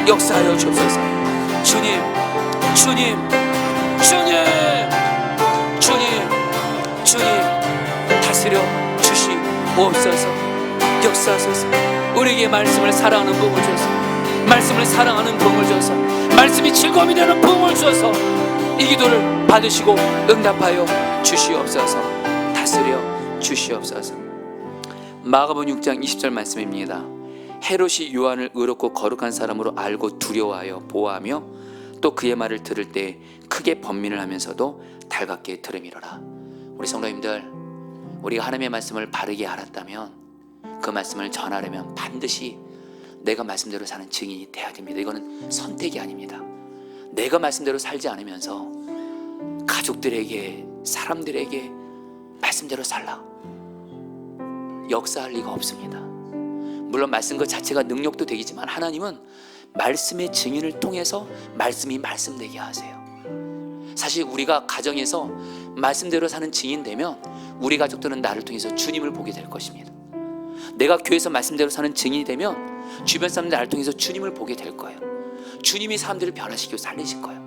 역사하여 주옵소서. 주님 다스려 주시옵소서. 역사하소서. 우리에게 말씀을 사랑하는 부흥을 주소서. 말씀을 사랑하는 부흥을 주소서. 말씀이 즐거움이 되는 부흥을 주소서. 이 기도를 받으시고 응답하여 주시옵소서. 다스려 주시옵소서. 마가복음 6장 20절 말씀입니다. 헤롯이 요한을 의롭고 거룩한 사람으로 알고 두려워하여 보호하며 또 그의 말을 들을 때 크게 번민을 하면서도 달갑게 들음이로라. 우리 성도님들, 우리가 하나님의 말씀을 바르게 알았다면 그 말씀을 전하려면 반드시 내가 말씀대로 사는 증인이 돼야 됩니다. 이거는 선택이 아닙니다. 내가 말씀대로 살지 않으면서 가족들에게, 사람들에게 말씀대로 살라 역사할 리가 없습니다. 물론 말씀 그 자체가 능력도 되겠지만 하나님은 말씀의 증인을 통해서 말씀이 말씀되게 하세요. 사실 우리가 가정에서 말씀대로 사는 증인 되면 우리 가족들은 나를 통해서 주님을 보게 될 것입니다. 내가 교회에서 말씀대로 사는 증인이 되면 주변 사람들 나를 통해서 주님을 보게 될 거예요. 주님이 사람들을 변화시키고 살리실 거예요.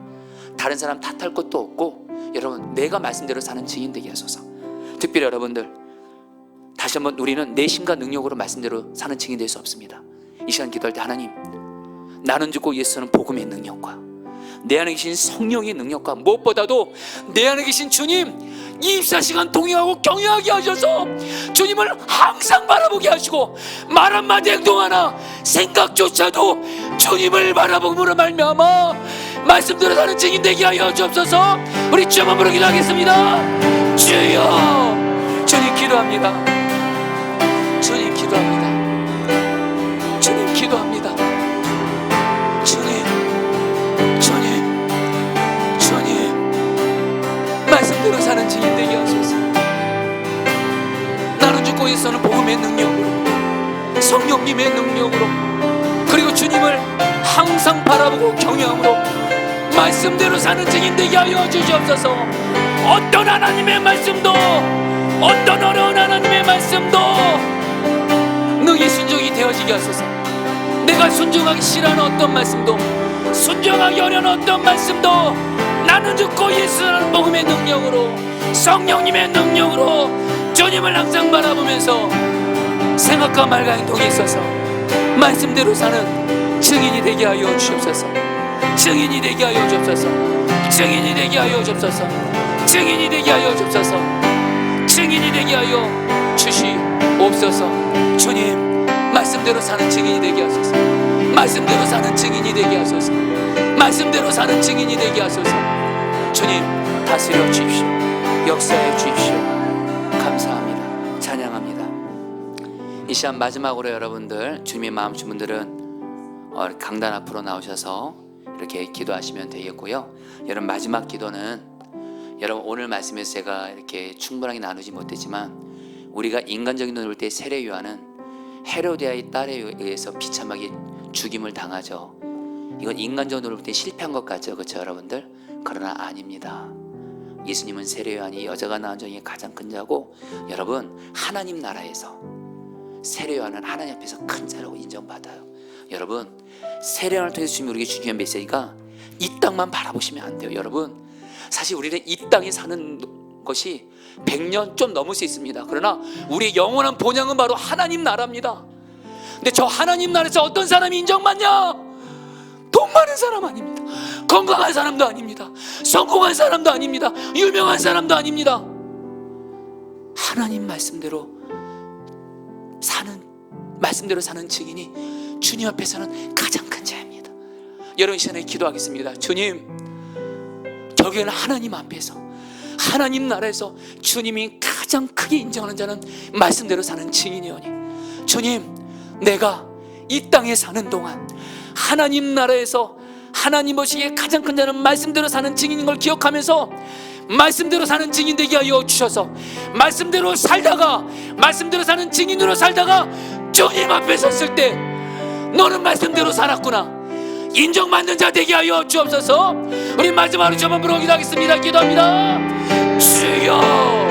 다른 사람 탓할 것도 없고, 여러분 내가 말씀대로 사는 증인 되게 하소서. 특별히 여러분들, 다시 한번 우리는 내심과 능력으로 말씀대로 사는 증인 될 수 없습니다. 이 시간 기도할 때 하나님, 나는 죽고 예수는 복음의 능력과 내 안에 계신 성령의 능력과 무엇보다도 내 안에 계신 주님 24시간 동행하고 경외하게 하셔서 주님을 항상 바라보게 하시고 말 한마디 행동 하나 생각조차도 주님을 바라보므로 말미암아 말씀대로 사는 증인 되게 하여 주옵소서. 우리 주 한번 부르기도 하겠습니다. 주여, 주님 기도합니다. 주님 기도합니다. 주님 기도합니다. 주님 말씀대로 사는 증인 되게 하소서. 나는 죽고 예수는 복음의 능력으로, 성령님의 능력으로, 그리고 주님을 항상 바라보고 경외함으로 말씀대로 사는 증인 되게 하여 주시옵소서. 어떤 하나님의 말씀도, 어떤 어려운 하나님의 말씀도 능히 순종이 되어지게 하소서. 내가 순종하기 싫어하는 어떤 말씀도, 순종하기 어려운 어떤 말씀도 나는 죽고 예수라는 복음의 능력으로, 성령님의 능력으로 주님을 항상 바라보면서 생각과 말과 행동에 있어서 말씀대로 사는 증인이 되게 하여 주옵소서. 증인이 되게 하여 주옵소서. 증인이 되게 하여 주옵소서. 증인이 되게 하여 주옵소서. 증인이 되게 하여 주시옵소서. 주님 말씀대로 사는 증인이 되게 하소서. 말씀대로 사는 증인이 되게 하소서. 말씀대로 사는 증인이 되게 하소서. 주님 다스려 주십시오. 역사해 주십시오. 감사합니다. 찬양합니다. 이 시간 마지막으로 여러분들, 주님의 마음 주신 분들은 강단 앞으로 나오셔서 이렇게 기도하시면 되겠고요. 여러분 마지막 기도는, 여러분 오늘 말씀에서 제가 이렇게 충분하게 나누지 못했지만 우리가 인간적인 눈으로 볼 때 세례 요한은 헤로디아의 딸에 의해서 비참하게 죽임을 당하죠. 이건 인간적으로 볼 때 실패한 것 같죠, 그렇죠 여러분들? 그러나 아닙니다. 예수님은 세례 요한이 여자가 낳은 중에 가장 큰 자고, 여러분 하나님 나라에서 세례 요한은 하나님 앞에서 큰 자라고 인정받아요. 여러분 세례 요한을 통해서 주님이 우리에게 주신 메시지가 이 땅만 바라보시면 안 돼요. 여러분 사실 우리는 이 땅에 사는 것이 100년 좀 넘을 수 있습니다. 그러나 우리의 영원한 본향은 바로 하나님 나라입니다. 근데 저 하나님 나라에서 어떤 사람이 인정받냐? 돈 많은 사람 아닙니다. 건강한 사람도 아닙니다. 성공한 사람도 아닙니다. 유명한 사람도 아닙니다. 하나님 말씀대로 사는, 말씀대로 사는 증인이 주님 앞에서는 가장 큰 자입니다. 여러분 시간에 기도하겠습니다. 주님, 결국에는 하나님 앞에서, 하나님 나라에서 주님이 가장 크게 인정하는 자는 말씀대로 사는 증인이오니, 주님, 내가 이 땅에 사는 동안 하나님 나라에서 하나님 보시기에 가장 큰 자는 말씀대로 사는 증인인 걸 기억하면서 말씀대로 사는 증인 되게 하여 주셔서, 말씀대로 살다가, 말씀대로 사는 증인으로 살다가 주님 앞에 섰을 때 너는 말씀대로 살았구나 인정받는 자 되게 하여 주옵소서. 우리 마지막으로 주 한번 부르고 기도하겠습니다. 기도합니다. 주여